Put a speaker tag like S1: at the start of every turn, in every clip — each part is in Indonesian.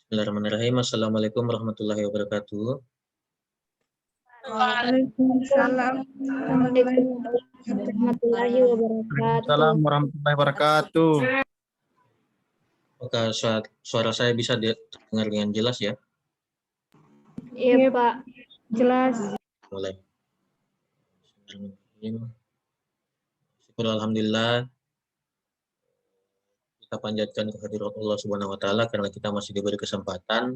S1: Bismillahirrahmanirrahim. Assalamualaikum warahmatullahi wabarakatuh.
S2: Waalaikumsalam
S3: warahmatullahi wabarakatuh.
S2: warahmatullahi wabarakatuh.
S1: Apakah suara saya bisa dengar dengan jelas ya?
S3: Iya, Pak.
S2: Jelas.
S1: Mulai. Syukur alhamdulillah kita panjatkan kehadirat Allah Subhanahu wa taala karena kita masih diberi kesempatan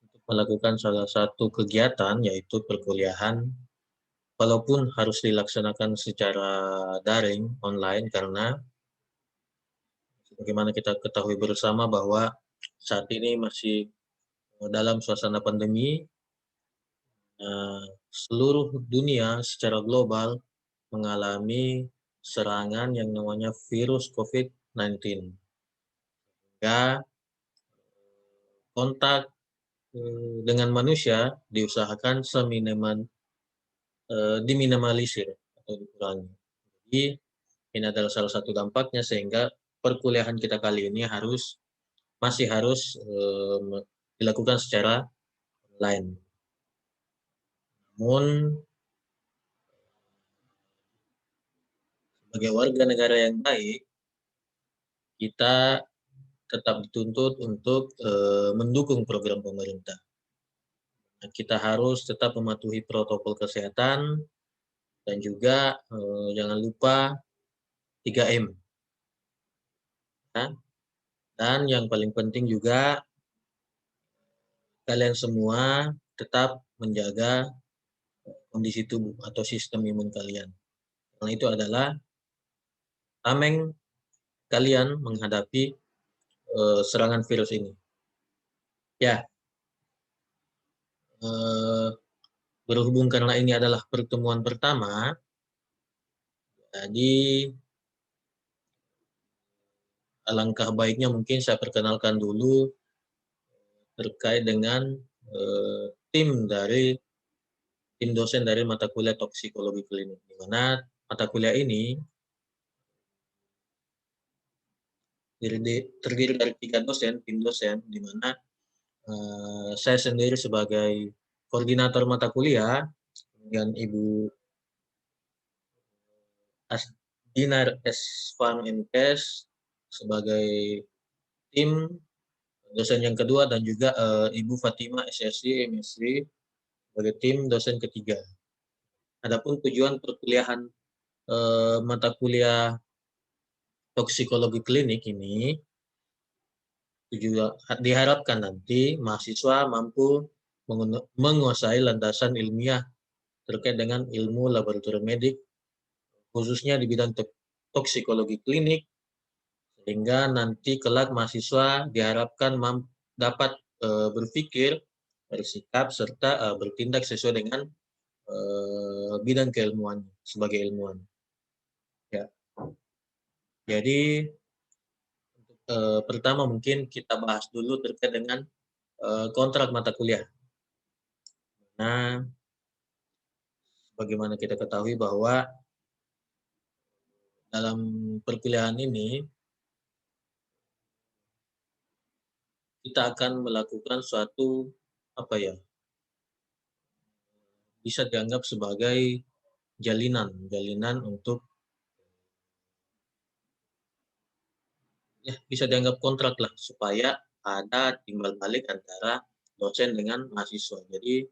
S1: untuk melakukan salah satu kegiatan yaitu perkuliahan walaupun harus dilaksanakan secara daring online karena bagaimana kita ketahui bersama bahwa saat ini masih dalam suasana pandemi. Seluruh dunia secara global mengalami serangan yang namanya virus COVID-19. Sehingga kontak dengan manusia diusahakan diminimalisir atau dikurangi. Jadi ini adalah salah satu dampaknya sehingga perkuliahan kita kali ini masih harus dilakukan secara online. Namun sebagai warga negara yang baik, kita tetap dituntut untuk mendukung program pemerintah. Kita harus tetap mematuhi protokol kesehatan dan juga jangan lupa 3M. Nah, dan yang paling penting juga kalian semua tetap menjaga kondisi tubuh atau sistem imun kalian. Karena itu adalah tameng kalian menghadapi serangan virus ini. Ya, berhubung karena ini adalah pertemuan pertama, jadi alangkah baiknya mungkin saya perkenalkan dulu terkait dengan tim dosen dari mata kuliah toksikologi klinik, di mana mata kuliah ini terdiri dari 3 dosen, tim dosen, di mana saya sendiri sebagai koordinator mata kuliah, dengan Ibu Dinar S. Farm MKes sebagai tim dosen yang kedua dan juga Ibu Fatima SSI MSc sebagai tim dosen ketiga. Adapun tujuan perkuliahan mata kuliah toksikologi klinik ini juga diharapkan nanti mahasiswa mampu menguasai landasan ilmiah terkait dengan ilmu laboratorium medik, khususnya di bidang toksikologi klinik, sehingga nanti kelak mahasiswa diharapkan dapat berpikir, bersikap, serta bertindak sesuai dengan bidang keilmuan sebagai ilmuwan. Ya. Jadi pertama mungkin kita bahas dulu terkait dengan kontrak mata kuliah. Nah, bagaimana kita ketahui bahwa dalam perkuliahan ini kita akan melakukan suatu bisa dianggap sebagai jalinan untuk bisa dianggap kontrak lah supaya ada timbal balik antara dosen dengan mahasiswa. Jadi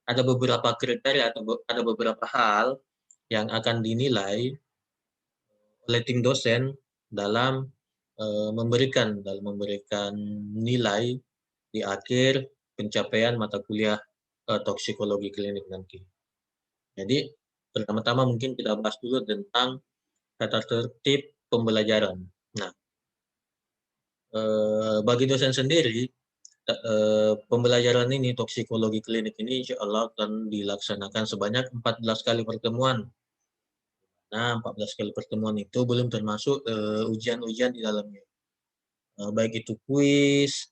S1: ada beberapa kriteria atau ada beberapa hal yang akan dinilai oleh tim dosen dalam memberikan nilai di akhir pencapaian mata kuliah toksikologi klinik nanti. Jadi pertama-tama mungkin kita bahas dulu tentang tata tertib pembelajaran. Nah, bagi dosen sendiri, pembelajaran ini toksikologi klinik ini insya Allah akan dilaksanakan sebanyak 14 kali pertemuan. Nah, 14 kali pertemuan itu belum termasuk ujian-ujian di dalamnya. Baik itu kuis,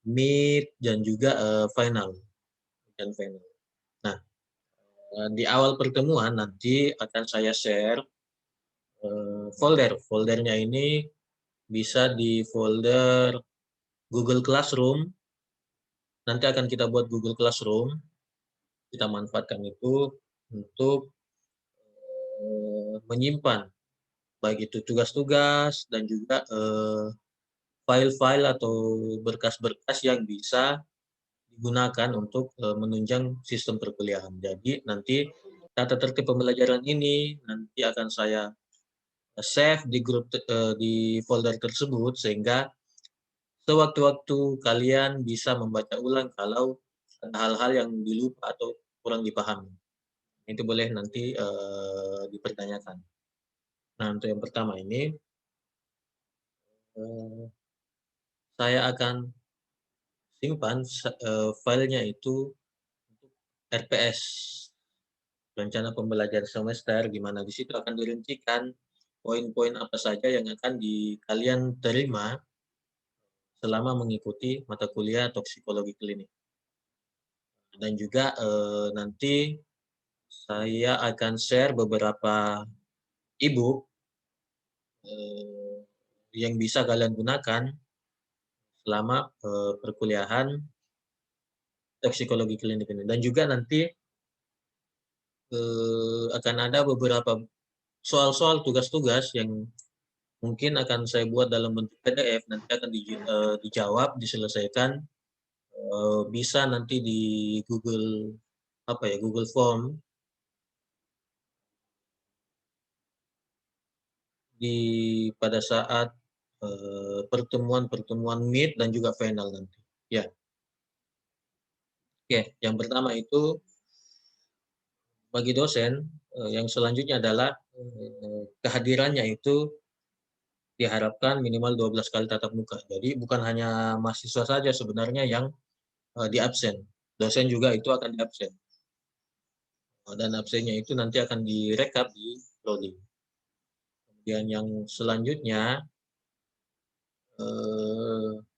S1: meet, dan juga final. Nah, di awal pertemuan nanti akan saya share foldernya ini bisa di folder Google Classroom. Nanti akan kita buat Google Classroom. Kita manfaatkan itu untuk menyimpan baik itu tugas-tugas dan juga file-file atau berkas-berkas yang bisa digunakan untuk menunjang sistem perkuliahan. Jadi nanti tata tertib pembelajaran ini nanti akan saya save di grup di folder tersebut sehingga sewaktu-waktu kalian bisa membaca ulang kalau ada hal-hal yang dilupa atau kurang dipahami. Itu boleh nanti dipertanyakan. Nah, untuk yang pertama ini saya akan simpan filenya itu untuk RPS, rencana pembelajaran semester, di mana di situ akan dirincikan poin-poin apa saja yang akan kalian terima selama mengikuti mata kuliah toksikologi klinik. Dan juga nanti saya akan share beberapa e-book yang bisa kalian gunakan selama perkuliahan toksikologi klinik ini. Dan juga nanti akan ada beberapa soal-soal tugas-tugas yang mungkin akan saya buat dalam bentuk PDF, nanti akan dijawab, diselesaikan, bisa nanti di Google Google Form pada saat pertemuan Meet dan juga final nanti. Ya. Oke, yang pertama itu bagi dosen yang selanjutnya adalah kehadirannya itu diharapkan minimal 12 kali tatap muka. Jadi bukan hanya mahasiswa saja sebenarnya yang di absen. Dosen juga itu akan di absen. Dan absennya itu nanti akan direkap di loading. Kemudian yang selanjutnya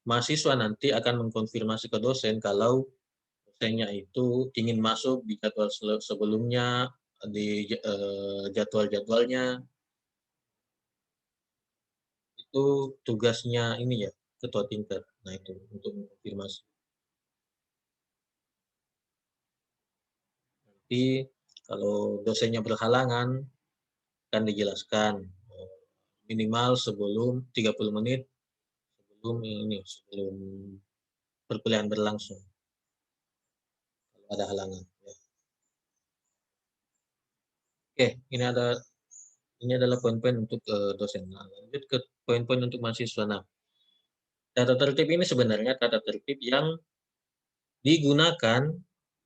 S1: mahasiswa nanti akan mengkonfirmasi ke dosen kalau dosennya itu ingin masuk di jadwal sebelumnya, di jadwal-jadwalnya. Itu tugasnya ini ya, ketua tingkat. Nah itu untuk mengkonfirmasi. Nanti kalau dosennya berhalangan akan dijelaskan minimal sebelum 30 menit sebelum perkuliahan berlangsung kalau ada halangan. Ya. Oke, ini adalah poin-poin untuk dosen. Nah, lanjut ke poin-poin untuk mahasiswa. Nah, tata tertib ini sebenarnya tata tertib yang digunakan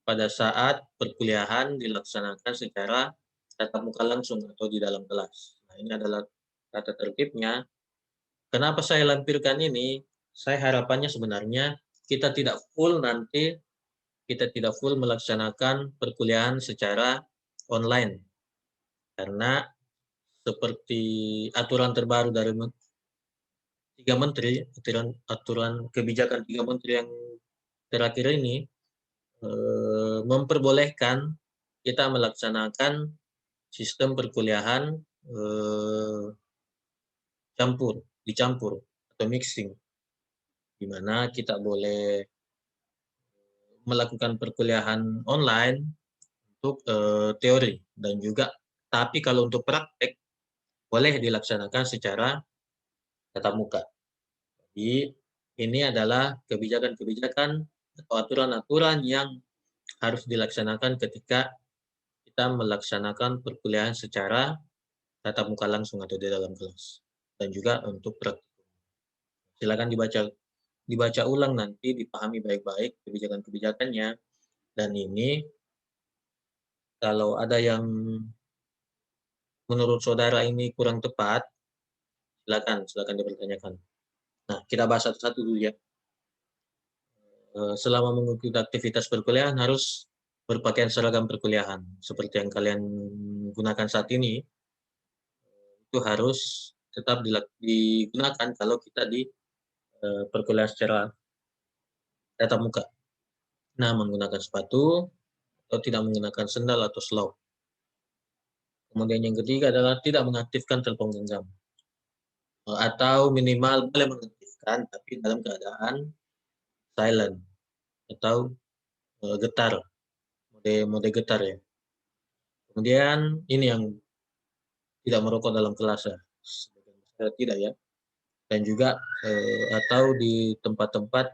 S1: pada saat perkuliahan dilaksanakan secara tatap muka langsung atau di dalam kelas. Nah, ini adalah tata tertibnya. Kenapa saya lampirkan ini? Saya harapannya sebenarnya kita tidak full melaksanakan perkuliahan secara online. Karena seperti aturan terbaru dari aturan kebijakan 3 menteri yang terakhir ini memperbolehkan kita melaksanakan sistem perkuliahan dicampur atau mixing, di mana kita boleh melakukan perkuliahan online untuk teori dan juga, tapi kalau untuk praktek boleh dilaksanakan secara tatap muka. Jadi ini adalah kebijakan-kebijakan atau aturan-aturan yang harus dilaksanakan ketika kita melaksanakan perkuliahan secara tatap muka langsung atau di dalam kelas. Dan juga untuk praktikum. Silakan dibaca ulang nanti, dipahami baik-baik kebijakan-kebijakannya. Dan ini kalau ada yang menurut saudara ini kurang tepat, silakan dipertanyakan. Nah, kita bahas satu-satu dulu ya. Selama mengikuti aktivitas perkuliahan harus berpakaian seragam perkuliahan seperti yang kalian gunakan saat ini. Itu harus tetap digunakan kalau kita di perkuliahan secara tatap muka. Nah, menggunakan sepatu atau tidak menggunakan sendal atau selop. Kemudian yang ketiga adalah tidak mengaktifkan telepon genggam atau minimal boleh mengaktifkan. kegiatan, tapi dalam keadaan silent atau getar, mode getar ya. Kemudian ini yang tidak merokok dalam kelas ya, sebagian besar tidak ya. Dan juga atau di tempat-tempat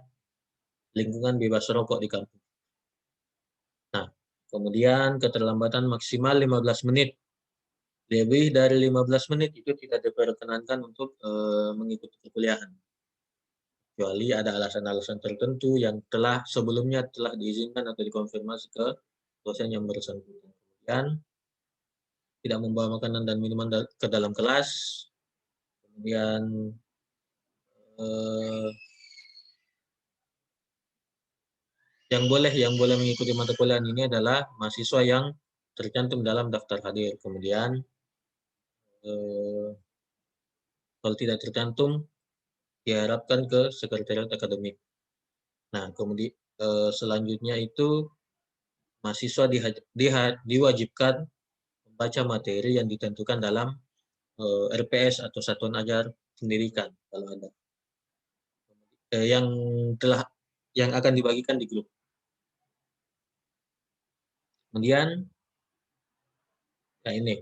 S1: lingkungan bebas rokok di kampus. Nah, kemudian keterlambatan maksimal 15 menit. Lebih dari 15 menit itu tidak diperkenankan untuk mengikuti perkuliahan. Kecuali ada alasan-alasan tertentu yang sebelumnya telah diizinkan atau dikonfirmasi ke dosen yang bersangkutan. Kemudian tidak membawa makanan dan minuman ke dalam kelas. Kemudian yang boleh mengikuti mata kuliah ini adalah mahasiswa yang tercantum dalam daftar hadir. Kemudian kalau tidak tercantum diharapkan ke sekretariat akademik. Nah, kemudian selanjutnya itu mahasiswa diwajibkan membaca materi yang ditentukan dalam RPS atau Satuan Ajar Pendidikan kalau ada. Yang akan dibagikan di grup. Kemudian, nah ini,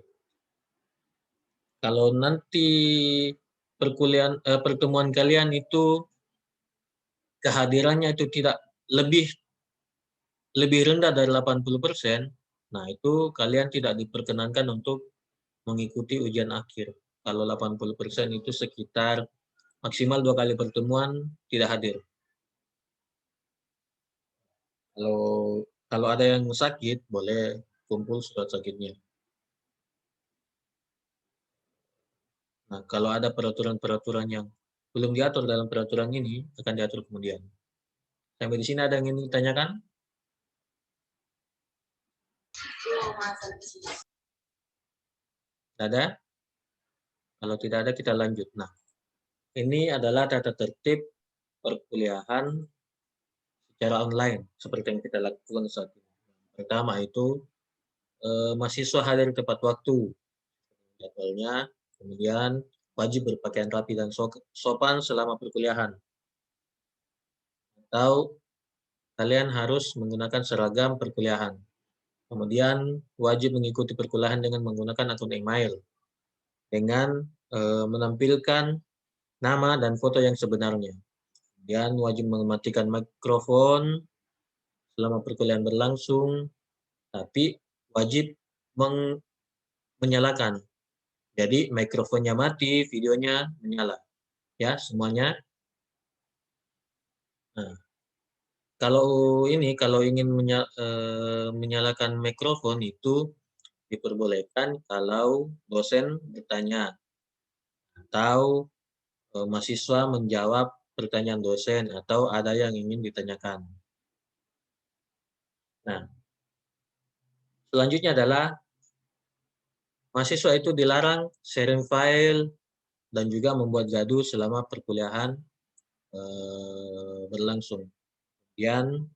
S1: kalau nanti pertemuan kalian itu kehadirannya itu tidak lebih rendah dari 80%, nah itu kalian tidak diperkenankan untuk mengikuti ujian akhir. Kalau 80% itu sekitar maksimal 2 kali pertemuan tidak hadir. Kalau ada yang sakit, boleh kumpul surat sakitnya. Nah, kalau ada peraturan-peraturan yang belum diatur dalam peraturan ini, akan diatur kemudian. Sampai di sini ada yang ingin ditanyakan? Ada? Kalau tidak ada, kita lanjut. Nah, ini adalah tata tertib perkuliahan secara online, seperti yang kita lakukan saat ini. Pertama itu, mahasiswa hadir tepat waktu, jadwalnya, kemudian wajib berpakaian rapi dan sopan selama perkuliahan. Atau kalian harus menggunakan seragam perkuliahan. Kemudian wajib mengikuti perkuliahan dengan menggunakan akun email dengan menampilkan nama dan foto yang sebenarnya. Kemudian wajib mematikan mikrofon selama perkuliahan berlangsung, tapi wajib menyalakan. Jadi mikrofonnya mati, videonya menyala. Ya, semuanya. Nah, kalau ingin menyalakan mikrofon itu diperbolehkan kalau dosen bertanya atau mahasiswa menjawab pertanyaan dosen atau ada yang ingin ditanyakan. Nah, selanjutnya adalah mahasiswa itu dilarang sharing file dan juga membuat gaduh selama perkuliahan berlangsung. Kemudian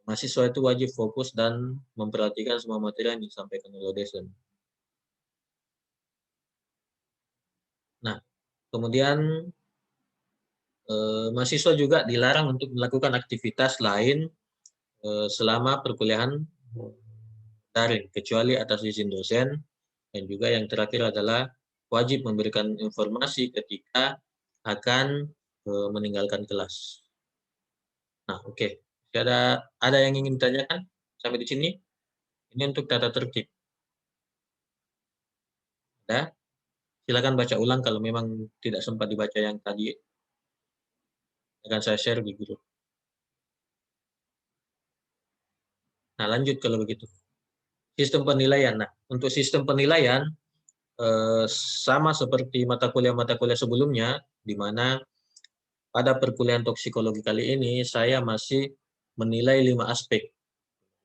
S1: mahasiswa itu wajib fokus dan memperhatikan semua materi yang disampaikan oleh dosen. Nah, kemudian mahasiswa juga dilarang untuk melakukan aktivitas lain selama perkuliahan daring, kecuali atas izin dosen, dan juga yang terakhir adalah wajib memberikan informasi ketika akan meninggalkan kelas. Nah, oke. Ada yang ingin ditanyakan sampai di sini? Ini untuk tata tertib. Ada? Silakan baca ulang kalau memang tidak sempat dibaca yang tadi. Akan saya share di grup. Nah, lanjut kalau begitu. Sistem penilaian. Nah, untuk sistem penilaian sama seperti mata kuliah sebelumnya, di mana pada perkuliahan toksikologi kali ini saya masih menilai 5 aspek.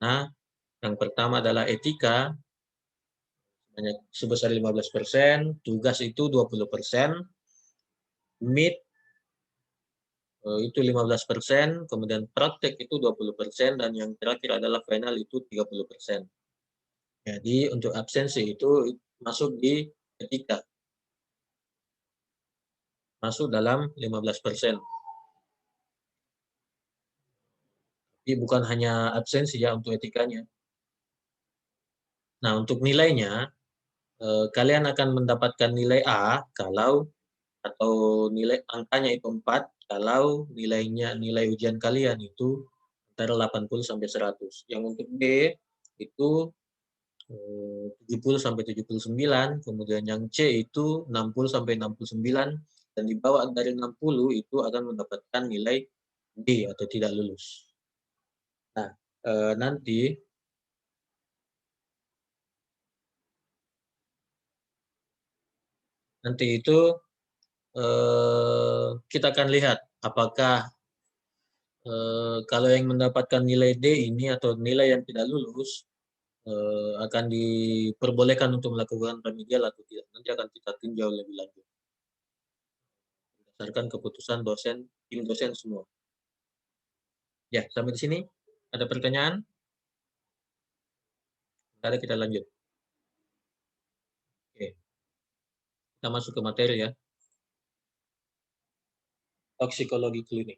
S1: Nah, yang pertama adalah etika, sebesar 15%, tugas itu 20%, meet itu 15%, kemudian praktek itu 20%, dan yang terakhir adalah final itu 30%. Jadi untuk absensi itu masuk di etika. masuk dalam 15%. Jadi bukan hanya absensi ya untuk etikanya. Nah, untuk nilainya, kalian akan mendapatkan nilai A kalau atau nilai angkanya itu 4 kalau nilai ujian kalian itu antara 80 sampai 100. Yang untuk B itu 70 sampai 79, kemudian yang C itu 60 sampai 69, dan di bawah dari 60 itu akan mendapatkan nilai D atau tidak lulus. Nah, nanti itu kita akan lihat apakah kalau yang mendapatkan nilai D ini atau nilai yang tidak lulus akan diperbolehkan untuk melakukan remedial atau tidak. Nanti akan kita tinjau lebih lanjut berdasarkan keputusan tim dosen semua. Ya, sampai di sini. Ada pertanyaan? Ada, kita lanjut. Oke. Kita masuk ke materi ya. Toksikologi klinik.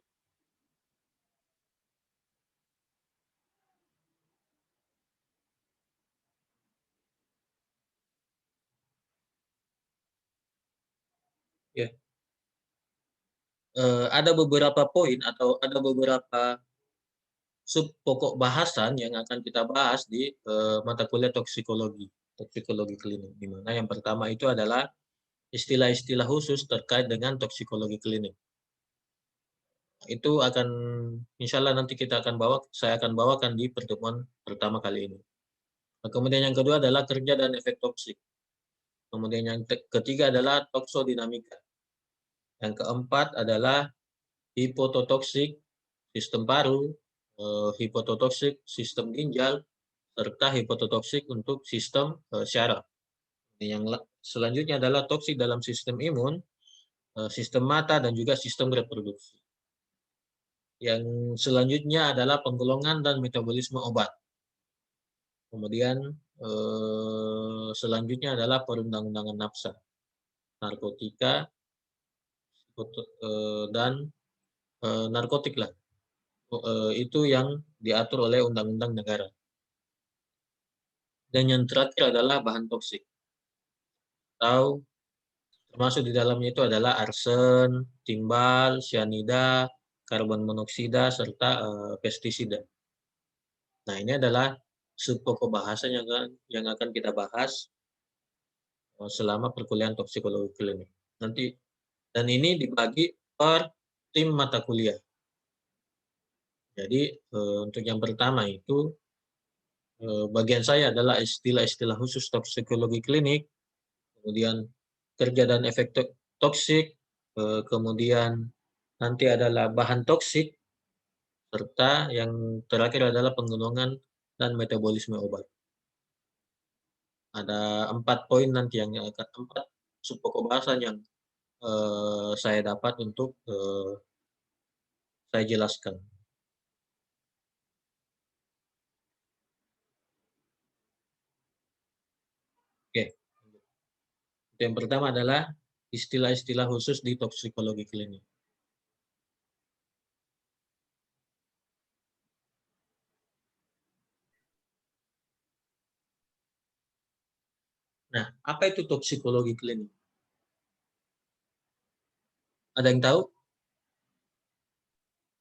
S1: Ya. Ada beberapa poin atau ada beberapa sub pokok bahasan yang akan kita bahas di mata kuliah toksikologi klinik. Di mana yang pertama itu adalah istilah-istilah khusus terkait dengan toksikologi klinik. Itu akan insya Allah nanti saya akan bawakan di pertemuan pertama kali ini. Nah, kemudian yang kedua adalah kerja dan efek toksik. Kemudian yang ketiga adalah toksodinamika. Yang keempat adalah hipototoksik sistem paru, hipototoksik sistem ginjal, serta hipototoksik untuk sistem syaraf. Yang selanjutnya adalah toksik dalam sistem imun, sistem mata, dan juga sistem reproduksi. Yang selanjutnya adalah penggolongan dan metabolisme obat. Kemudian selanjutnya adalah perundang-undangan nafsa, narkotika, dan narkotik lah. Itu yang diatur oleh undang-undang negara. Dan yang terakhir adalah bahan toksik. Atau termasuk di dalamnya itu adalah arsen, timbal, cyanida, karbon monoksida, serta pestisida. Nah, ini adalah subpokok bahasan yang akan kita bahas selama perkuliahan toksikologi klinik. Nanti, dan ini dibagi per tim mata kuliah. Jadi untuk yang pertama itu bagian saya adalah istilah-istilah khusus toksikologi klinik, kemudian kerja dan efek toksik, kemudian nanti adalah bahan toksik, serta yang terakhir adalah penggolongan dan metabolisme obat. Ada 4 poin nanti yang akan 4 subpokok bahasan yang saya dapat untuk saya jelaskan. Oke. Yang pertama adalah istilah-istilah khusus di toksikologi klinik. Nah, apa itu toksikologi klinik? Ada yang tahu?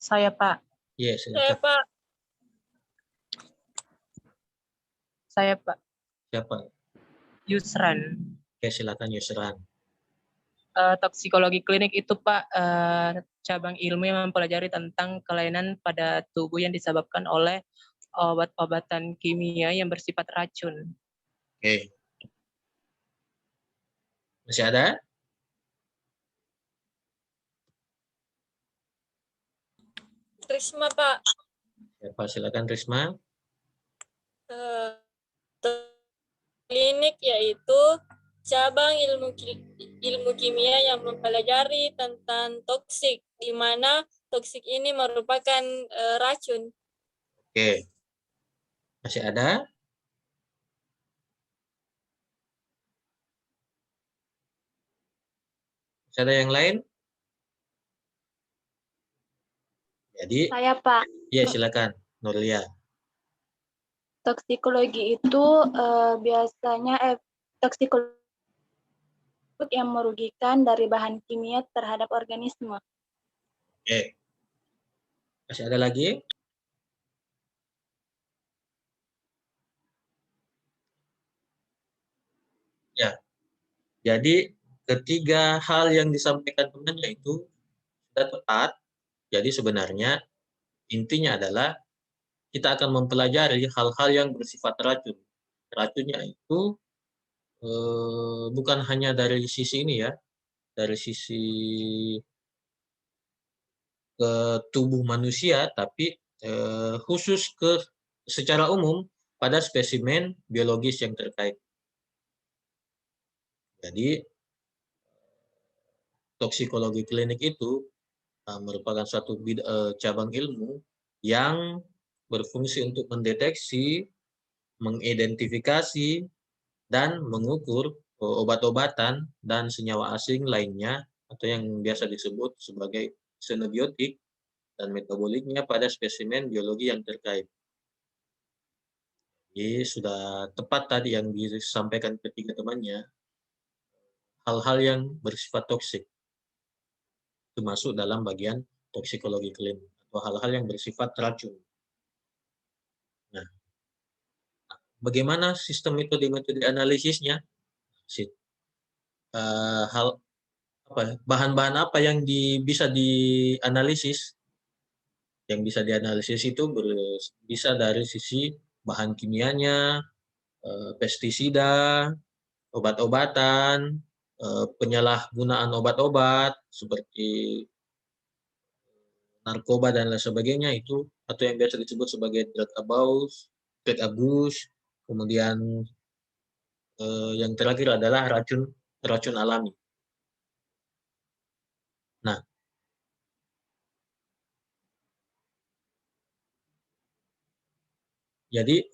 S4: Saya, Pak.
S1: Yes,
S3: Saya, Pak.
S4: Saya, Pak.
S1: Siapa?
S4: Yusran.
S1: Oke, silakan Yusran.
S4: Toksikologi klinik itu, Pak, cabang ilmu yang mempelajari tentang kelainan pada tubuh yang disebabkan oleh obat-obatan kimia yang bersifat racun.
S1: Oke. Masih ada?
S3: Risma, Pak.
S1: Siapa? Silakan Risma.
S3: Klinik yaitu cabang ilmu kimia yang mempelajari tentang toksik, di mana toksik ini merupakan racun.
S1: Oke. Masih ada? Masih ada yang lain? Jadi,
S5: Saya Pak,
S1: ya silakan, Nurlia.
S5: toksikologi itu biasanya toksikologi yang merugikan dari bahan kimia terhadap organisme.
S1: Oke. Masih ada lagi? Ya. Jadi ketiga hal yang disampaikan temannya itu sudah tepat. Jadi sebenarnya intinya adalah kita akan mempelajari hal-hal yang bersifat racun. Racunnya itu bukan hanya dari sisi ini ya, dari sisi ke tubuh manusia, tapi khusus secara umum pada spesimen biologis yang terkait. Jadi toksikologi klinik itu merupakan suatu cabang ilmu yang berfungsi untuk mendeteksi, mengidentifikasi, dan mengukur obat-obatan dan senyawa asing lainnya atau yang biasa disebut sebagai xenobiotik dan metaboliknya pada spesimen biologi yang terkait. Jadi sudah tepat tadi yang disampaikan ketiga temannya, hal-hal yang bersifat toksik itu masuk dalam bagian toksikologi klinik atau hal-hal yang bersifat racun. Nah, bagaimana sistem metode analisisnya? Bahan-bahan apa yang bisa dianalisis? Yang bisa dianalisis itu bisa dari sisi bahan kimianya, pestisida, obat-obatan, penyalahgunaan obat-obat seperti narkoba dan lain sebagainya itu, atau yang biasa disebut sebagai drug abuse, kemudian yang terakhir adalah racun alami. Nah, jadi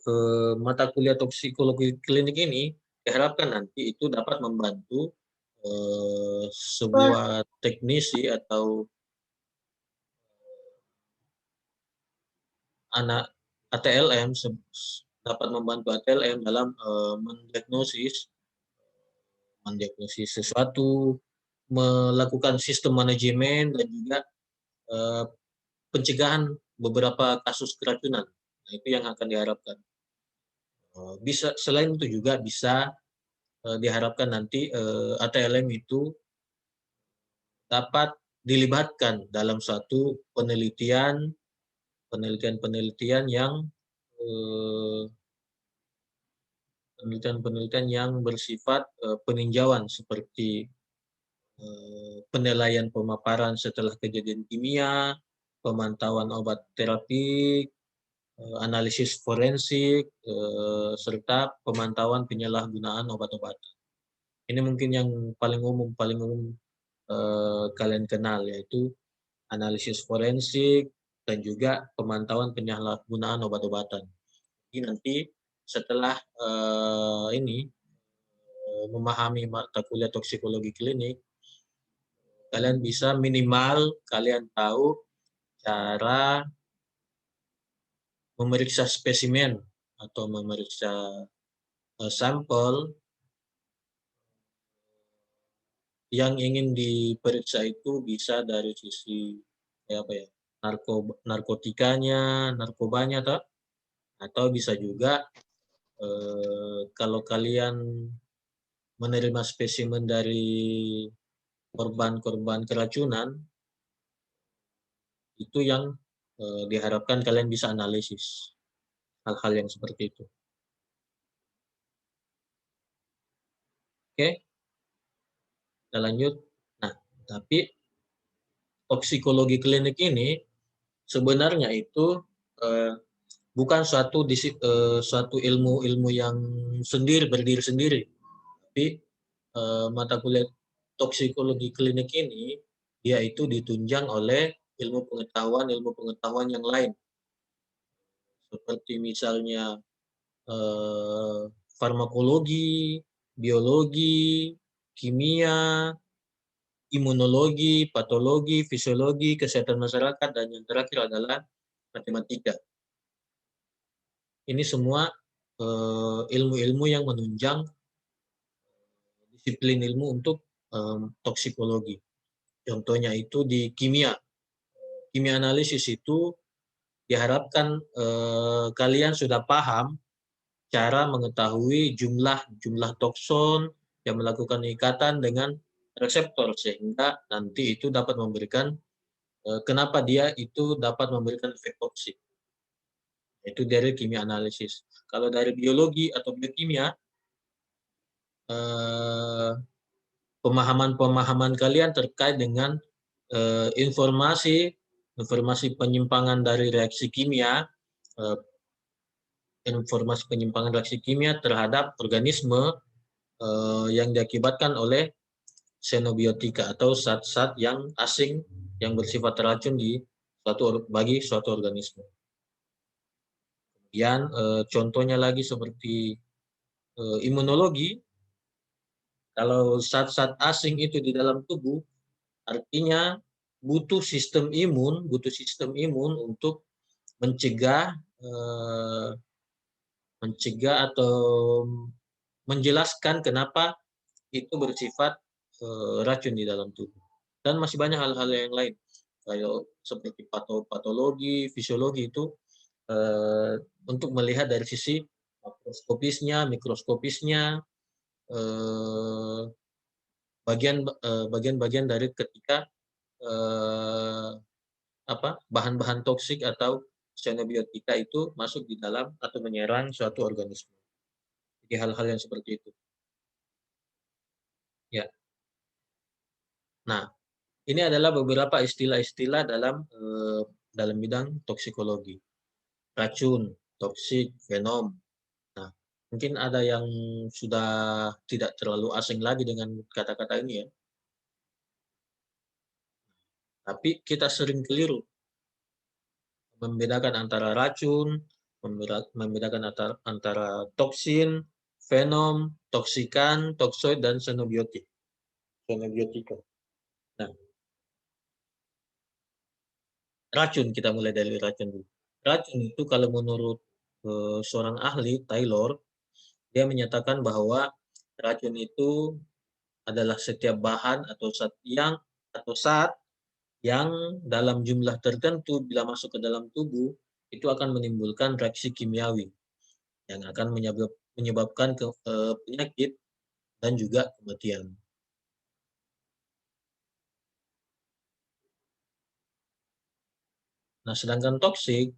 S1: mata kuliah toksikologi klinik ini diharapkan nanti itu dapat membantu sebuah teknisi atau anak ATLM dapat membantu ATLM dalam mendiagnosis sesuatu, melakukan sistem manajemen dan juga pencegahan beberapa kasus keracunan. Nah, itu yang akan diharapkan. Bisa selain itu juga bisa diharapkan nanti ATLM itu dapat dilibatkan dalam suatu penelitian yang penelitian yang bersifat peninjauan seperti penilaian pemaparan setelah kejadian kimia, pemantauan obat terapik, analisis forensik, serta pemantauan penyalahgunaan obat-obatan. Ini mungkin yang paling umum kalian kenal, yaitu analisis forensik dan juga pemantauan penyalahgunaan obat-obatan. Jadi nanti setelah memahami mata kuliah toksikologi klinik, kalian bisa minimal kalian tahu cara memeriksa spesimen atau memeriksa sampel yang ingin diperiksa itu bisa dari sisi narkotikanya, narkobanya, atau bisa juga kalau kalian menerima spesimen dari korban-korban keracunan, itu yang diharapkan kalian bisa analisis hal-hal yang seperti itu. Oke, kita lanjut. Nah, tapi toksikologi klinik ini sebenarnya itu bukan suatu ilmu yang berdiri sendiri, tapi mata kuliah toksikologi klinik ini dia itu ditunjang oleh ilmu pengetahuan yang lain, seperti misalnya farmakologi, biologi, kimia, imunologi, patologi, fisiologi, kesehatan masyarakat, dan yang terakhir adalah matematika. Ini semua ilmu-ilmu yang menunjang disiplin ilmu untuk toksikologi. Contohnya itu di kimia. Kimia analisis itu diharapkan kalian sudah paham cara mengetahui jumlah tokson yang melakukan ikatan dengan reseptor, sehingga nanti itu dapat memberikan kenapa dia itu dapat memberikan efek toksik. Itu dari kimia analisis. Kalau dari biologi atau biokimia, pemahaman-pemahaman kalian terkait dengan informasi penyimpangan dari reaksi kimia, informasi penyimpangan reaksi kimia terhadap organisme yang diakibatkan oleh xenobiotika atau zat-zat yang asing yang bersifat racun bagi suatu organisme. Kemudian contohnya lagi seperti imunologi. Kalau zat-zat asing itu di dalam tubuh, artinya butuh sistem imun untuk mencegah atau menjelaskan kenapa itu bersifat racun di dalam tubuh. Dan masih banyak hal-hal yang lain, kayak seperti patologi, fisiologi itu untuk melihat dari sisi makroskopisnya, mikroskopisnya, bagian-bagian dari ketika bahan-bahan toksik atau xenobiotika itu masuk di dalam atau menyerang suatu organisme. Jadi hal-hal yang seperti itu. Ya. Nah, ini adalah beberapa istilah-istilah dalam bidang toksikologi. Racun, toksik, venom. Nah, mungkin ada yang sudah tidak terlalu asing lagi dengan kata-kata ini ya. Tapi kita sering keliru membedakan antara racun, membedakan antara toksin, venom, toksikan, toksoid, dan xenobiotika. Nah, racun, kita mulai dari racun dulu. Racun itu kalau menurut seorang ahli, Taylor, dia menyatakan bahwa racun itu adalah setiap bahan atau zat yang dalam jumlah tertentu bila masuk ke dalam tubuh itu akan menimbulkan reaksi kimiawi yang akan menyebabkan penyakit dan juga kematian. Nah, sedangkan toksin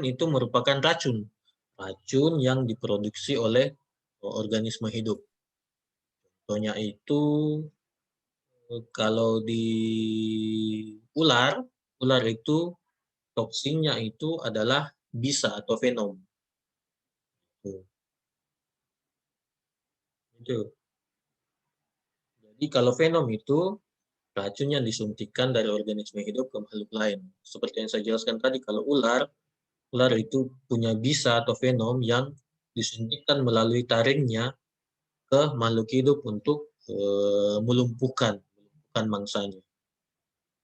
S1: itu merupakan racun yang diproduksi oleh organisme hidup. Contohnya itu kalau di ular itu toksinnya itu adalah bisa atau venom. Itu. Jadi kalau venom itu racun yang disuntikan dari organisme hidup ke makhluk lain. Seperti yang saya jelaskan tadi, kalau ular itu punya bisa atau venom yang disuntikkan melalui taringnya ke makhluk hidup untuk melumpuhkan mangsanya.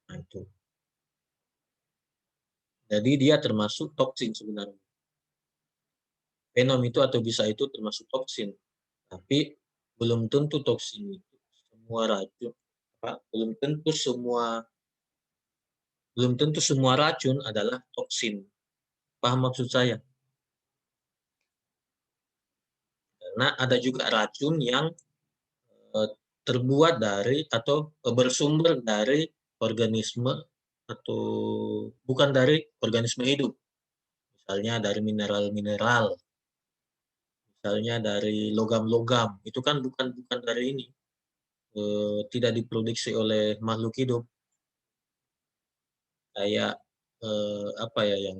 S1: Nah, itu. Jadi dia termasuk toksin sebenarnya. Venom itu atau bisa itu termasuk toksin. Tapi belum tentu toksin itu semua racun. Belum tentu semua racun adalah toksin. Paham maksud saya? Karena ada juga racun yang terbuat dari atau bersumber dari organisme atau bukan dari organisme hidup. Misalnya dari mineral-mineral, misalnya dari logam-logam, itu kan bukan dari ini, tidak diproduksi oleh makhluk hidup. Kayak yang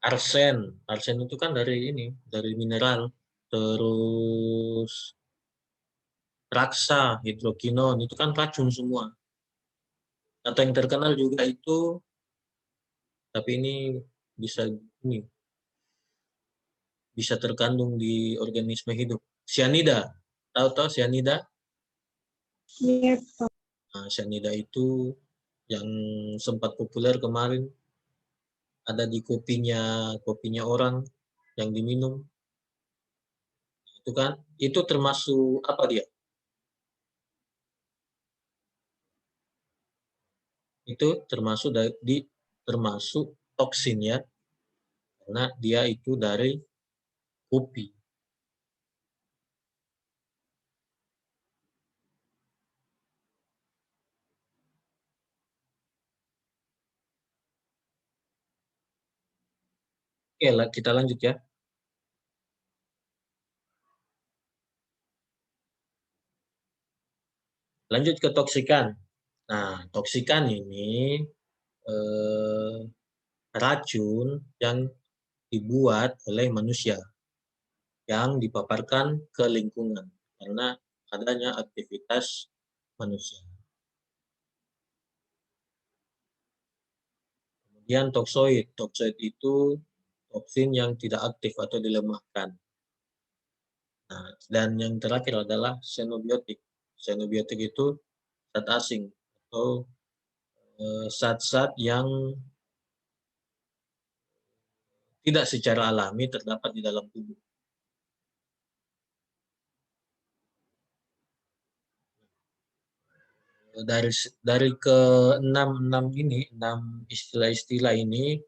S1: arsen itu kan dari mineral. Terus raksa, hidrokinon itu kan racun semua. Atau yang terkenal juga itu, tapi ini bisa ini bisa terkandung di organisme hidup. Cyanida, tahu cyanida?
S2: Iya,
S1: Nah, cyanida itu yang sempat populer kemarin, ada di kopinya orang yang diminum. Itu kan, itu termasuk apa dia? Itu termasuk toksin ya, karena dia itu dari kopi. Oke, kita lanjut ya. Lanjut ke toksikan. Nah, toksikan ini racun yang dibuat oleh manusia yang dipaparkan ke lingkungan karena adanya aktivitas manusia. Kemudian toksoid. Toksoid itu toksin yang tidak aktif atau dilemahkan. Nah, dan yang terakhir adalah xenobiotik. Xenobiotik itu zat asing atau zat-zat yang tidak secara alami terdapat di dalam tubuh. Dari ke-6 ini, 6 istilah-istilah ini,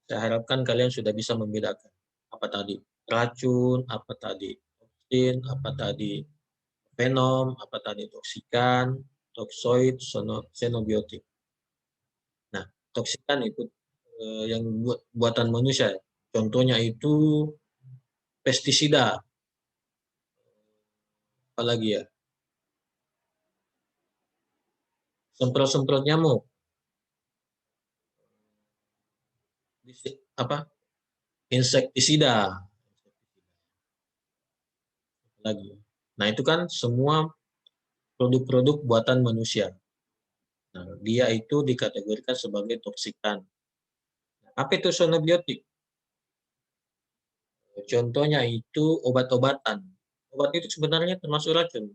S1: saya harapkan kalian sudah bisa membedakan. Apa tadi racun, apa tadi toksin, apa tadi venom, apa tadi toksikan, toksoid, xenobiotik. Nah, toksikan itu yang buatan manusia. Contohnya itu pestisida. Apalagi ya? Semprot-semprot nyamuk. Apa? Insektisida. Lagi. Nah, itu kan semua produk-produk buatan manusia. Nah, dia itu dikategorikan sebagai toksikan. Apa itu xenobiotik? Contohnya itu obat-obatan. Obat itu sebenarnya termasuk racun.